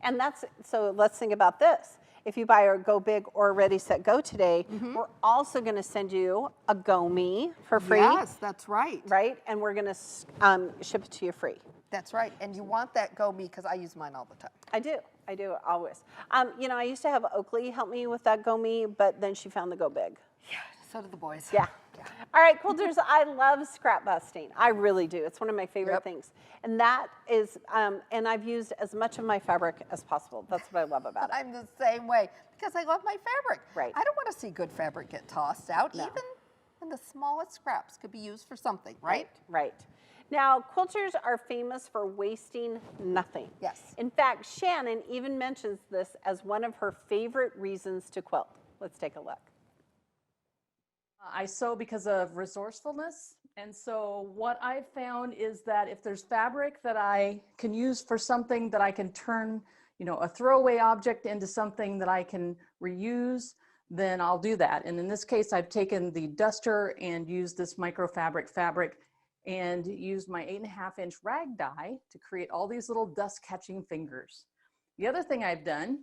And so let's think about this. If you buy a Go Big or Ready, Set, Go today, we're also going to send you a Go Me for free. Yes, that's right. Right? And we're going to ship it to you free. That's right. And you want that Go Me because I use mine all the time. I do, always. You know, I used to have Oakley help me with that Go Me, but then she found the Go Big. Yeah, so do the boys. Yeah. All right, quilters, I love scrap busting. I really do. It's one of my favorite things. And that is, and I've used as much of my fabric as possible. That's what I love about it. I'm the same way because I love my fabric. Right. I don't want to see good fabric get tossed out, No. even when the smallest scraps could be used for something, right? Right. Now, quilters are famous for wasting nothing. Yes. In fact, Shannon even mentions this as one of her favorite reasons to quilt. Let's take a look. I sew because of resourcefulness. And so what I've found is that if there's fabric that I can use for something that I can turn, you know, a throwaway object into something that I can reuse, then I'll do that. And in this case, I've taken the duster and used this microfabric fabric and used my 8.5-inch rag die to create all these little dust catching fingers. The other thing I've done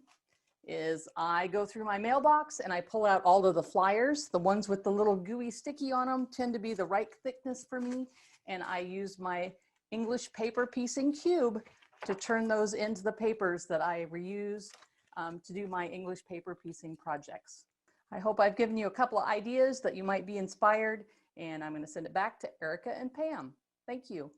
is I go through my mailbox and I pull out all of the flyers. The ones with the little gooey sticky on them tend to be the right thickness for me. And I use my English paper piecing cube to turn those into the papers that I reuse to do my English paper piecing projects. I hope I've given you a couple of ideas that you might be inspired, and I'm going to send it back to Erica and Pam. Thank you.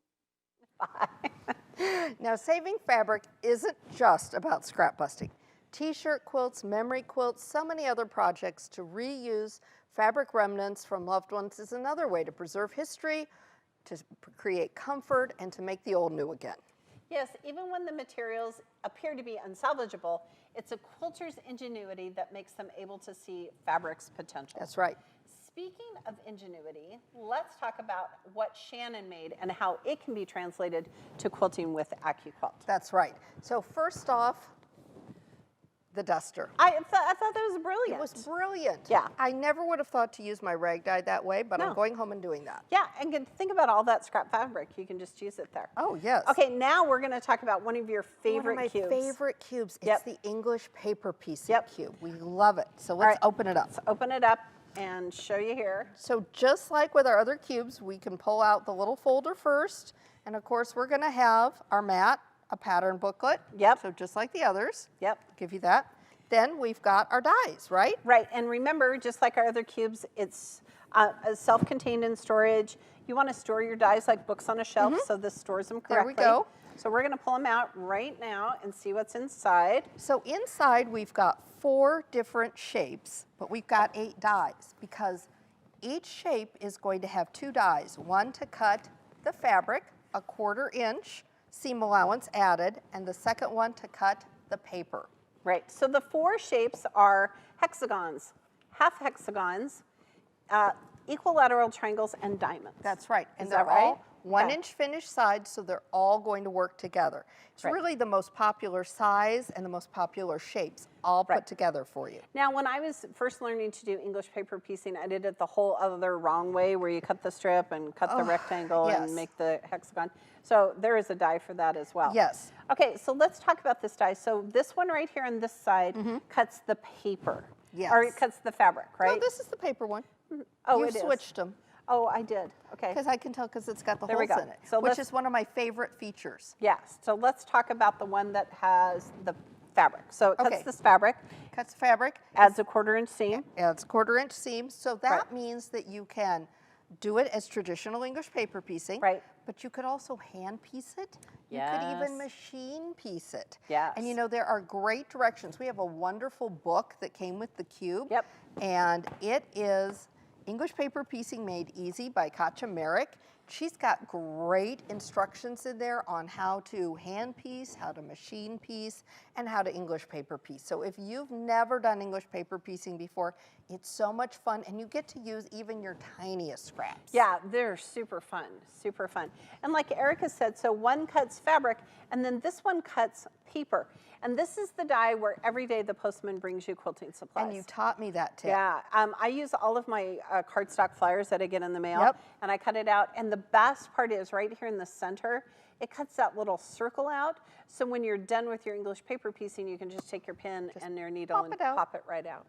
Now, saving fabric isn't just about scrap busting. T-shirt quilts, memory quilts, so many other projects to reuse fabric remnants from loved ones is another way to preserve history, to create comfort, and to make the old new again. Yes, even when the materials appear to be unsalvageable, it's a quilter's ingenuity that makes them able to see fabric's potential. That's right. Speaking of ingenuity, let's talk about what Shannon made and how it can be translated to quilting with AccuQuilt. That's right. So first off, the duster. I thought that was brilliant. It was brilliant. Yeah. I never would have thought to use my rag die that way, but No. I'm going home and doing that. Yeah, and think about all that scrap fabric. You can just use it there. Oh, yes. Okay, now we're going to talk about one of your favorite One of my cubes. favorite cubes. It's Yep. the English paper piecing Yep. cube. We love it. So let's right. open it up. Let's open it up. and show you here. So just like with our other cubes, we can pull out the little folder first. And of course, we're gonna have our mat, a pattern booklet. Yep. So just like the others. Yep. Give you that. Then we've got our dies, right? Right, and remember, just like our other cubes, it's self-contained in storage. You want to store your dies like books on a shelf, so this stores them There correctly. we go. So we're going to pull them out right now and see what's inside. So inside we've got 4 different shapes, but we've got 8 dies because each shape is going to have 2 dies, one to cut the fabric, a 1/4 inch seam allowance added, and the second one to cut the paper. Right, so the 4 shapes are hexagons, half hexagons, equilateral triangles, and diamonds. That's right. And Is they're that right? all 1 Okay. inch finished sides, so they're all going to work together. It's Right. really the most popular size and the most popular shapes all Right. put together for you. Now, when I was first learning to do English paper piecing, I did it the whole other wrong way where you cut the strip and cut the rectangle yes. and make the hexagon. So there is a die for that as well. Yes. Okay, so let's talk about this die. So this one right here on this side cuts the paper. Yes. Or it cuts the fabric, right? No, this is the paper one. Oh, You it is. switched them. Oh, I did. Okay. Because I can tell because it's got the There we holes go. in it, So which let's- is one of my favorite features. Yes. So let's talk about the one that has the fabric. So it cuts Okay. this fabric, Cuts fabric, adds a 1/4 inch seam. adds 1/4 inch seams, so that Right. means that you can do it as traditional English paper piecing, Right. but you could also hand piece it. You could Yes. even machine piece it. Yes. And you know, there are great directions. We have a wonderful book that came with the cube. Yep. And it is English Paper Piecing Made Easy by Katja Merrick. She's got great instructions in there on how to hand piece, how to machine piece, and how to English paper piece. So if you've never done English paper piecing before, it's so much fun, and you get to use even your tiniest scraps. Yeah, they're super fun, super fun. And like Erica said, so one cuts fabric, and then this one cuts paper. And this is the die where every day the postman brings you quilting supplies. And you taught me that tip. Yeah, I use all of my cardstock flyers that I get in the mail, Yep. and I cut it out. And the best part is right here in the center, it cuts that little circle out. So when you're done with your English paper piecing, you can just take your pen and your needle pop and it out. pop it right out.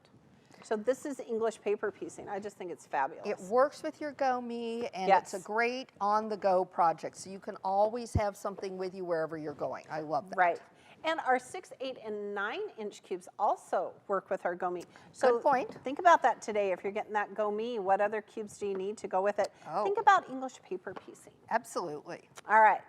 So this is English paper piecing. I just think it's fabulous. It works with your GoMe, and Yes. it's a great on-the-go project, so you can always have something with you wherever you're going. I love that. Right. And our 6, 8, and 9-inch cubes also work with our GoMe. So Good point. think about that today. If you're getting that GoMe, what other cubes do you need to go with it? Oh. Think about English paper piecing. Absolutely. All right.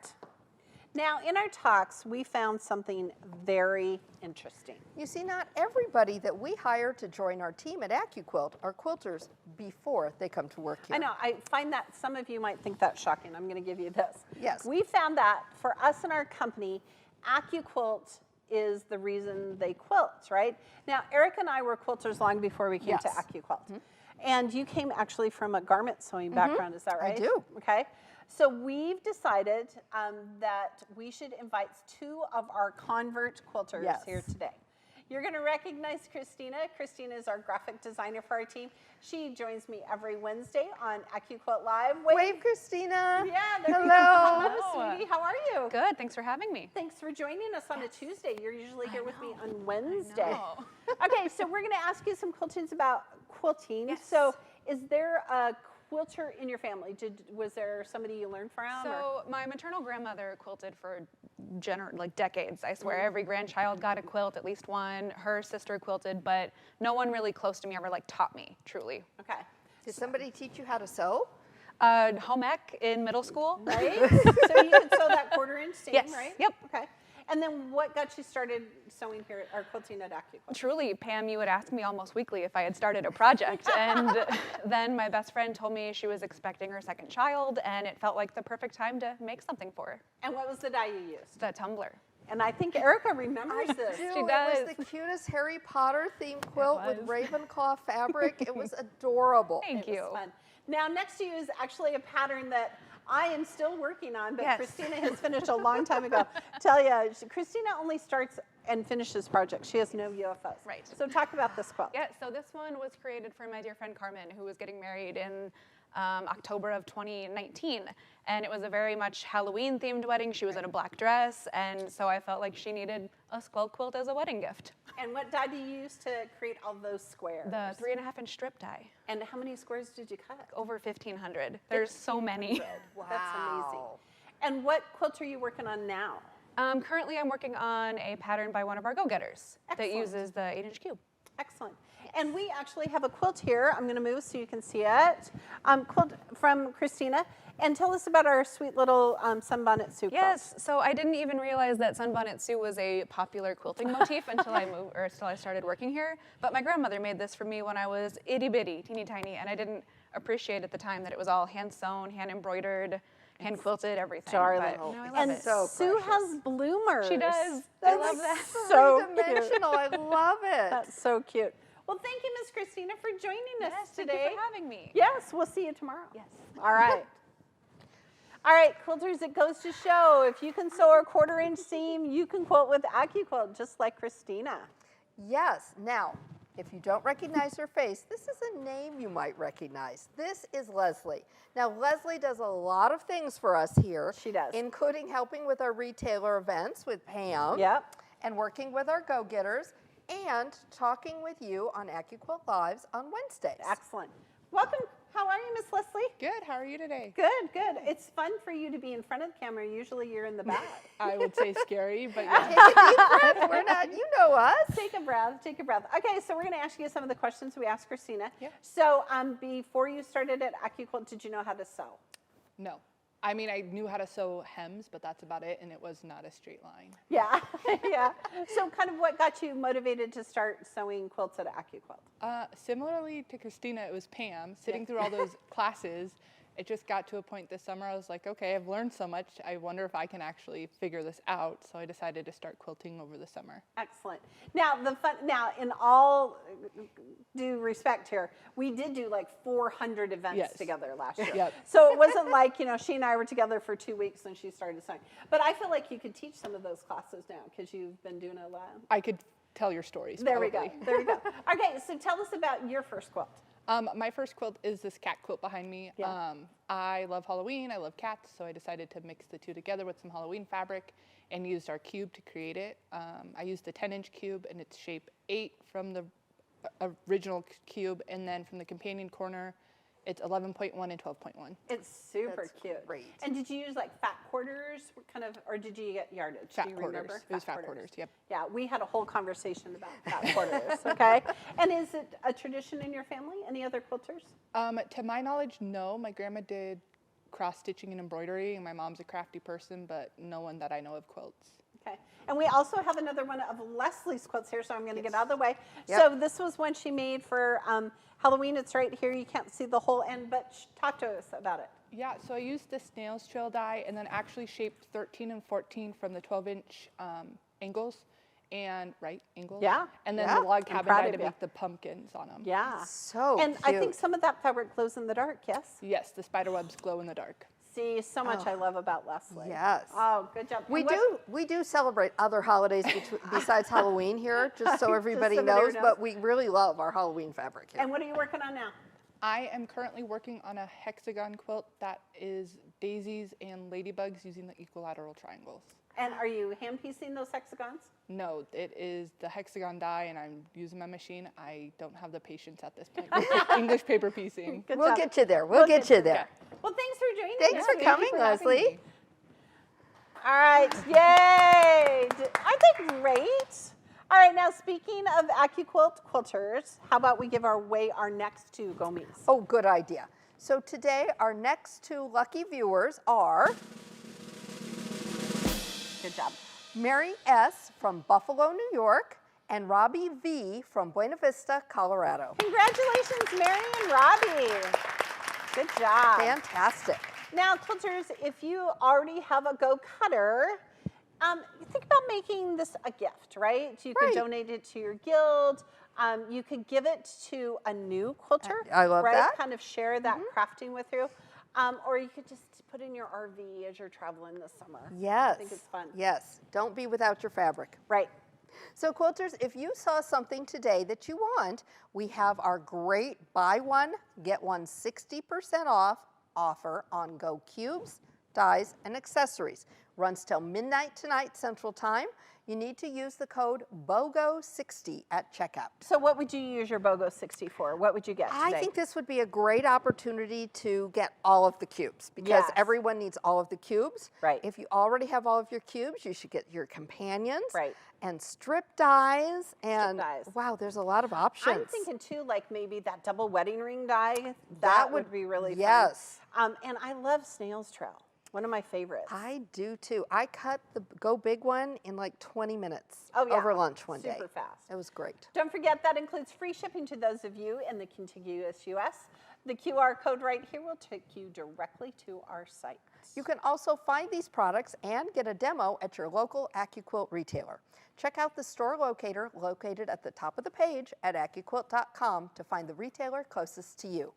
Now, in our talks, we found something very interesting. You see, not everybody that we hire to join our team at AccuQuilt are quilters before they come to work here. I know, I find that some of you might think that's shocking. I'm going to give you this. Yes. We found that for us and our company, AccuQuilt is the reason they quilt, right? Now, Eric and I were quilters long before we came to Yes. AccuQuilt. And you came actually from a garment sewing background, is that right? do. Okay. So we've decided that we should invite 2 of our convert quilters Yes. here today. You're going to recognize Christina. Christina is our graphic designer for our team. She joins me every Wednesday on AccuQuilt Live. Wave, Christina. Yeah, there you Hello. go. Hello, sweetie. How are you? Good, thanks for having me. Thanks for joining us on a Tuesday. You're usually here with me on Wednesday. know. Okay, so we're going to ask you some questions about quilting. Yes. So, is there a quilter in your family? Was there somebody you learned from? So my maternal grandmother quilted for decades. I swear every grandchild got a quilt, at least one. Her sister quilted, but no one really close to me ever taught me, truly. Okay. Did somebody teach you how to sew? Home ec in middle school. Right? So you could sew that 1/4 inch seam, Yes, right? yep. Okay. And then what got you started sewing here or quilting at AccuQuilt? Truly, Pam, you would ask me almost weekly if I had started a project. And then my best friend told me she was expecting her second child, and it felt like the perfect time to make something for her. And what was the dye you used? The tumbler. And I think Erica remembers this. Dude, She It does. was the cutest Harry Potter themed quilt with was. Ravenclaw fabric. It was adorable. Thank It you. was fun. Now, next to you is actually a pattern that I am still working on, but Yes. Christina has finished a long time ago. Tell you, Christina only starts and finishes projects. She has no UFOs. Right. So talk about this quilt. Yeah, so this one was created for my dear friend Carmen, who was getting married in October of 2019. And it was a very much Halloween themed wedding. She was in a black dress, and so I felt like she needed a skull quilt as a wedding gift. And what die do you use to create all those squares? The 3.5-inch strip die. And how many squares did you cut? Over 1,500. There's so many. Wow. That's amazing. And what quilt are you working on now? Currently, I'm working on a pattern by one of our go-getters that uses the 8-inch cube. Excellent. And we actually have a quilt here. I'm going to move so you can see it. Quilt from Christina. And tell us about our sweet little Sunbonnet Sue quilt. Yes, so I didn't even realize that Sunbonnet Sue was a popular quilting motif until I started working here. But my grandmother made this for me when I was itty bitty, teeny tiny, and I didn't appreciate at the time that it was all hand sewn, hand embroidered, hand quilted, everything. Darling. But now I love And it. So Sue has bloomers. She does. That's I love that. So cute. Three-dimensional. I love it. That's so cute. Well, thank you, Miss Christina, for joining us Yes, today. thank you for having me. Yes, we'll see you tomorrow. Yes. All right. All right, quilters, it goes to show if you can sew a 1/4-inch seam, you can quilt with AccuQuilt just like Christina. Yes. Now, if you don't recognize her face, this is a name you might recognize. This is Leslie. Now, Leslie does a lot of things for us here. She does. Including helping with our retailer events with Pam. Yep. And working with our go-getters and talking with you on AccuQuilt Lives on Wednesdays. Excellent. Welcome. How are you, Miss Leslie? Good. How are you today? Good, good. It's fun for you to be in front of the camera. Usually you're in the back. I would say scary, but yeah. Take a deep breath. We're not, you know us. Take a breath, take a breath. Okay, so we're going to ask you some of the questions we asked Christina. Yeah. So before you started at AccuQuilt, did you know how to sew? No. I mean, I knew how to sew hems, but that's about it, and it was not a straight line. Yeah, yeah. So kind of what got you motivated to start sewing quilts at AccuQuilt? Similarly to Christina, it was Pam. Sitting through all those classes, it just got to a point this summer, I was like, okay, I've learned so much, I wonder if I can actually figure this out. So I decided to start quilting over the summer. Excellent. Now, in all due respect here, we did do like 400 events Yes. together last year. Yep. So it wasn't like, she and I were together for 2 weeks and she started sewing. But I feel like you could teach some of those classes now because you've been doing a lot. I could tell your stories. There probably. we go. There we go. Okay, so tell us about your first quilt. My first quilt is this cat quilt behind me. Yeah. I love Halloween, I love cats, so I decided to mix the two together with some Halloween fabric and used our cube to create it. I used the 10-inch cube, and it's shape 8 from the original cube, and then from the companion corner, it's 11.1 and 12.1. It's super That's cute. great. And did you use like fat quarters, or did you get yardage? Fat Do you quarters. remember? It was fat quarters, yep. Yeah, we had a whole conversation about fat quarters, okay? And is it a tradition in your family? Any other quilters? To my knowledge, no. My grandma did cross-stitching and embroidery, and my mom's a crafty person, but no one that I know of quilts. Okay. And we also have another one of Leslie's quilts here, so I'm going to get out of the way. Yep. So this was one she made for Halloween. It's right here. You can't see the whole end, but talk to us about it. Yeah, so I used the snail's trail die and then actually shaped 13 and 14 from the 12-inch angles. Yeah, And then yeah. the log I'm cabin proud die of to you. make the pumpkins on them. Yeah. So And I think cute. some of that fabric glows in the dark, yes? Yes, the spider webs glow in the dark. See, so much I love about Leslie. Yes. Oh, good job. We And what- do celebrate other holidays besides Halloween here, just so everybody everybody knows, knows. but we really love our Halloween fabric here. And what are you working on now? I am currently working on a hexagon quilt that is daisies and ladybugs using the equilateral triangles. And are you hand piecing those hexagons? No, it is the hexagon die, and I'm using my machine. I don't have the patience at this point. English paper piecing. Good We'll job. get you there. We'll get you there. Well, thanks for joining Thanks us. for coming, for having Leslie. me. All right, yay! Aren't they great? All right, now speaking of AccuQuilt quilters, how about we give away our next two gomies? Oh, good idea. So today, our next two lucky viewers are Good job. Mary S. from Buffalo, New York, and Robbie V. from Buena Vista, Colorado. Congratulations, Mary and Robbie. Good job. Fantastic. Now, quilters, if you already have a Go Cutter, think about making this a gift, right? You could Right. donate it to your guild. You could give it to a new quilter. I love right? that. Kind of share that crafting with you. Or you could just put in your RV as you're traveling this summer. Yes. I think it's fun. Yes. Don't be without your fabric. Right. So quilters, if you saw something today that you want, we have our great buy one, get one 60% off offer on Go cubes, dies, and accessories. Runs till midnight tonight Central Time. You need to use the code BOGO60 at checkout. So what would you use your BOGO 60 for? What would you get today? I think this would be a great opportunity to get all of the cubes because Yes. everyone needs all of the cubes. Right. If you already have all of your cubes, you should get your companions. Right. And strip dies. And dies. wow, there's a lot of options. I'm thinking too, like maybe that double wedding ring die. That That would would- be really yes. fun. And I love Snail's Trail. One of my favorites. I do too. I cut the Go Big one in like 20 minutes Oh, yeah. over lunch one day. Super fast. It was great. Don't forget that includes free shipping to those of you in the contiguous U.S. The QR code right here will take you directly to our site. You can also find these products and get a demo at your local AccuQuilt retailer. Check out the store locator located at the top of the page at AccuQuilt.com to find the retailer closest to you.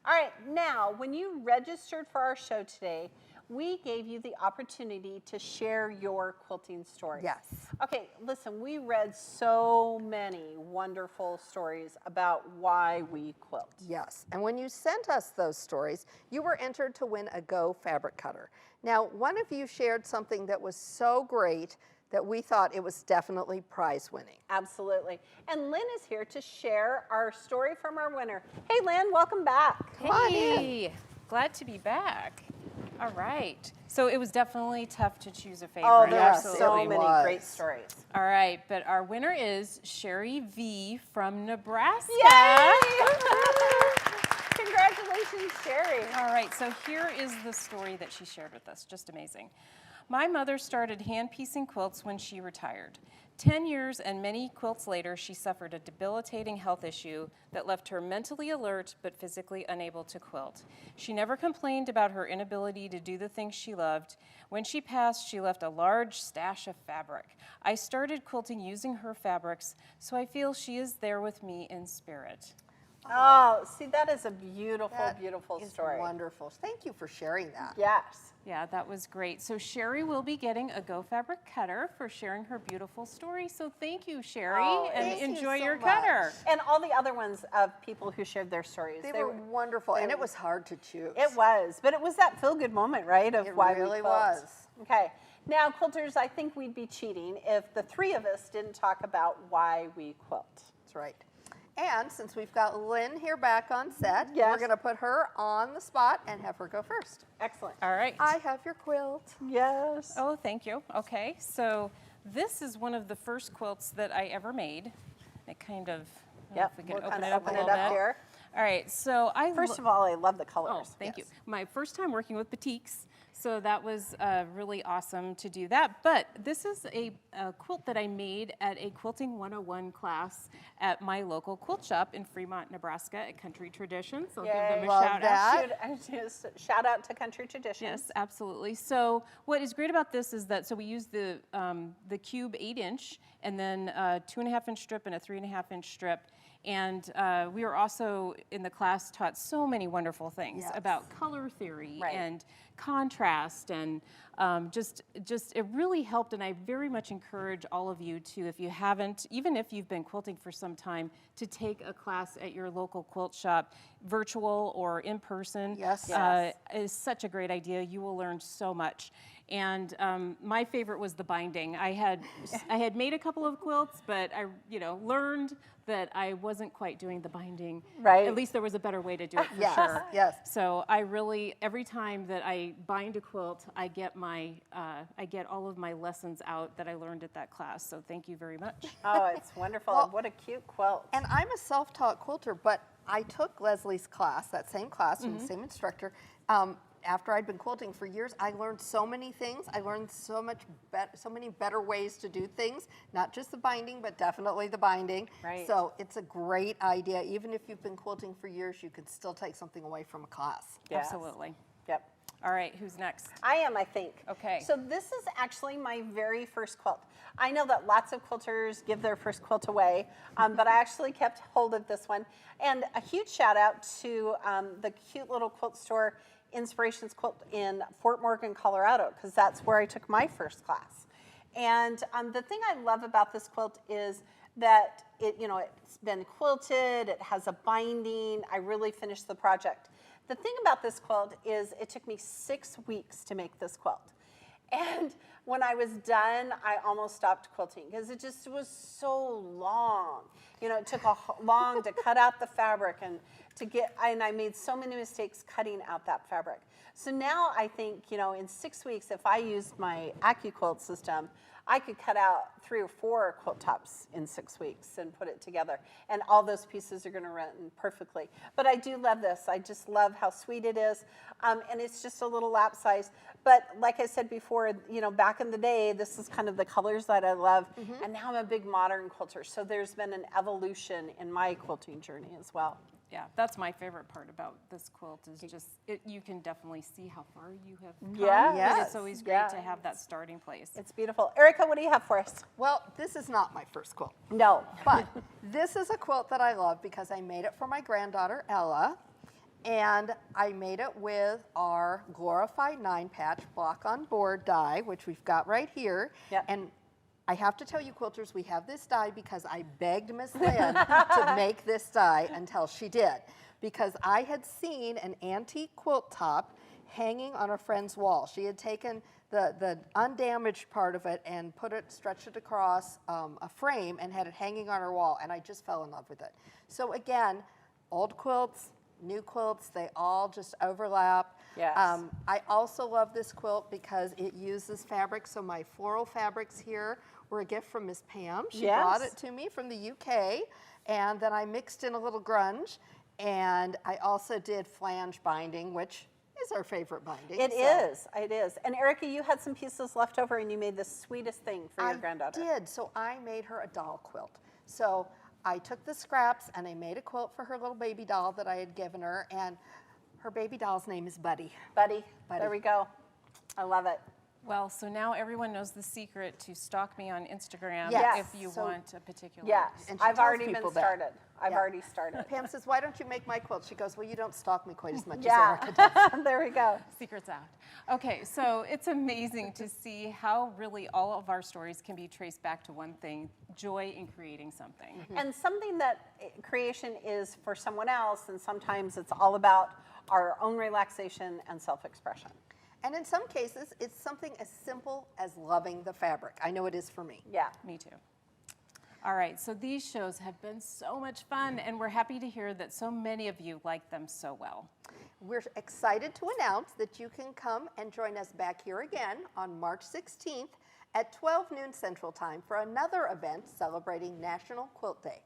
All right, now, when you registered for our show today, we gave you the opportunity to share your quilting stories. Yes. Okay, listen, we read so many wonderful stories about why we quilt. Yes, and when you sent us those stories, you were entered to win a Go fabric cutter. Now, one of you shared something that was so great that we thought it was definitely prize winning. Absolutely. And Lynn is here to share our story from our winner. Hey, Lynn, welcome back. on in. Hey, glad to be back. All right. So it was definitely tough to choose a favorite. Oh, there are Yes, so it many was. great stories. All right, but our winner is Sherry V from Nebraska. Yay! Congratulations, Sherry. All right, so here is the story that she shared with us. Just amazing. My mother started hand-piecing quilts when she retired. 10 years and many quilts later, she suffered a debilitating health issue that left her mentally alert but physically unable to quilt. She never complained about her inability to do the things she loved. When she passed, she left a large stash of fabric. I started quilting using her fabrics, so I feel she is there with me in spirit. Oh, see, that is a beautiful, That beautiful is story. wonderful. Thank you for sharing that. Yes. Yeah, that was great. So Sherry will be getting a Go Fabric cutter for sharing her beautiful story. So thank you, Sherry, Oh, and thank you enjoy so your much. cutter. And all the other ones of people who shared their stories. They were wonderful, and it was hard to choose. It was, but it was that feel-good moment, right, of It why really we quilt. was. Okay, now quilters, I think we'd be cheating if the three of us didn't talk about why we quilt. That's right. And since we've got Lynn here back on set, Yes. we're going to put her on the spot and have her go first. Excellent. All right. I have your quilt. Yes. Oh, thank you. Okay, so this is one of the first quilts that I ever made. It kind of, I don't know Yep, if we can we'll open kind it of up a open little it up bit. here. All right, so First of all, I love the Oh, colors. thank you. Yes. My first time working with batiks, so that was really awesome to do that. But this is a quilt that I made at a Quilting 101 class at my local quilt shop in Fremont, Nebraska at Country Traditions. So I'll give them a Love shout out. that. Shout out to Country Traditions. Yes, absolutely. So what is great about this is that, so we use the cube 8-inch and then a 2.5-inch strip and a 3.5-inch strip. And we were also in the class taught so many wonderful things Yes. about color theory Right. and contrast, and just it really helped. And I very much encourage all of you to, if you haven't, even if you've been quilting for some time, to take a class at your local quilt shop, virtual or in person. Yes. Is such a great idea. You will learn so much. And my favorite was the binding. I had made a couple of quilts, but I learned that I wasn't quite doing the binding. Right. At least there was a better way to do it for Yes, sure. yes. So I really, every time that I bind a quilt, I get all of my lessons out that I learned at that class. So thank you very much. Oh, it's wonderful. Well, What a cute quilt. And I'm a self-taught quilter, but I took Leslie's class, that same class from the same instructor. After I'd been quilting for years, I learned so many things. I learned so many better ways to do things, not just the binding, but definitely the binding. Right. So it's a great idea. Even if you've been quilting for years, you could still take something away from a class. Yes. Absolutely. Yep. All right, who's next? I am, I think. Okay. So this is actually my very first quilt. I know that lots of quilters give their first quilt away, but I actually kept hold of this one. And a huge shout out to the cute little quilt store, Inspirations Quilt in Fort Morgan, Colorado, because that's where I took my first class. And the thing I love about this quilt is that it's been quilted, it has a binding. I really finished the project. The thing about this quilt is it took me 6 weeks to make this quilt. And when I was done, I almost stopped quilting because it just was so long. It took long to cut out the fabric and I made so many mistakes cutting out that fabric. So now I think, in 6 weeks, if I used my AccuQuilt system, I could cut out 3 or 4 quilt tops in 6 weeks and put it together. And all those pieces are going to run perfectly. But I do love this. I just love how sweet it is. And it's just a little lap size. But like I said before, back in the day, this is kind of the colors that I love. And now I'm a big modern quilter. So there's been an evolution in my quilting journey as well. Yeah, that's my favorite part about this quilt is just, you can definitely see how far you have come. Yeah. But it's always great to have that starting place. It's beautiful. Erica, what do you have for us? Well, this is not my first quilt. No. But this is a quilt that I love because I made it for my granddaughter, Ella. And I made it with our glorified 9-patch block on board die, which we've got right here. Yep. And I have to tell you, quilters, we have this die because I begged Miss Lynn to make this die until she did. Because I had seen an antique quilt top hanging on a friend's wall. She had taken the undamaged part of it and stretched it across a frame and had it hanging on her wall, and I just fell in love with it. So again, old quilts, new quilts, they all just overlap. Yes. I also love this quilt because it uses fabric. So my floral fabrics here were a gift from Miss Pam. She brought it to me from the UK. And then I mixed in a little grunge. And I also did flange binding, which is our favorite binding. It is. And Erica, you had some pieces left over and you made the sweetest thing for your granddaughter. I did. So I made her a doll quilt. So I took the scraps and I made a quilt for her little baby doll that I had given her. And her baby doll's name is Buddy. Buddy. There we go. I love it. Well, so now everyone knows the secret to stalk me on Instagram Yes. if you want a particular. Yes, And she I've tells already been people that. started. I've Yeah. already started. Pam says, why don't you make my quilt? She goes, well, you don't stalk me quite as much as Yeah, Erica does. there we go. Secret's out. Okay, so it's amazing to see how really all of our stories can be traced back to one thing, joy in creating something. And something that creation is for someone else, and sometimes it's all about our own relaxation and self-expression. And in some cases, it's something as simple as loving the fabric. I know it is for me. Yeah. Me too. All right, so these shows have been so much fun, and we're happy to hear that so many of you like them so well. We're excited to announce that you can come and join us back here again on March 16th at 12 noon Central Time for another event celebrating National Quilt Day.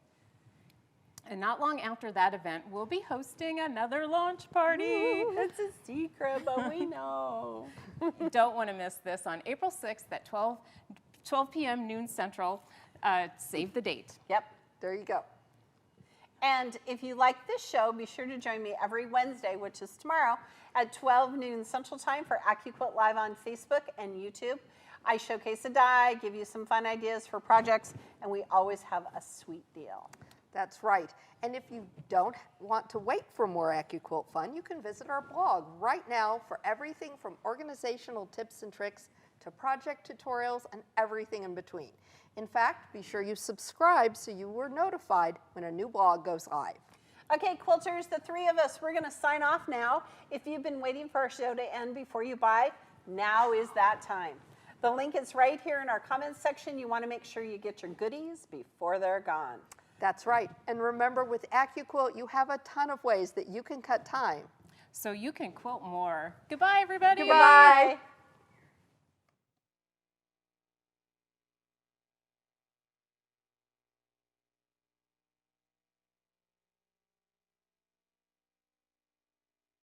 And not long after that event, we'll be hosting another launch party. It's a secret, but we know. You don't want to miss this on April 6th at 12 p.m. noon Central. Save the date. Yep. There you go. And if you like this show, be sure to join me every Wednesday, which is tomorrow, at 12 noon Central Time for AccuQuilt Live on Facebook and YouTube. I showcase a die, give you some fun ideas for projects, and we always have a sweet deal. That's right. And if you don't want to wait for more AccuQuilt fun, you can visit our blog right now for everything from organizational tips and tricks to project tutorials and everything in between. In fact, be sure you subscribe so you are notified when a new blog goes live. Okay, quilters, the three of us, we're going to sign off now. If you've been waiting for our show to end before you buy, now is that time. The link is right here in our comments section. You want to make sure you get your goodies before they're gone. That's right. And remember, with AccuQuilt, you have a ton of ways that you can cut time. So you can quilt more. Goodbye, everybody. Goodbye.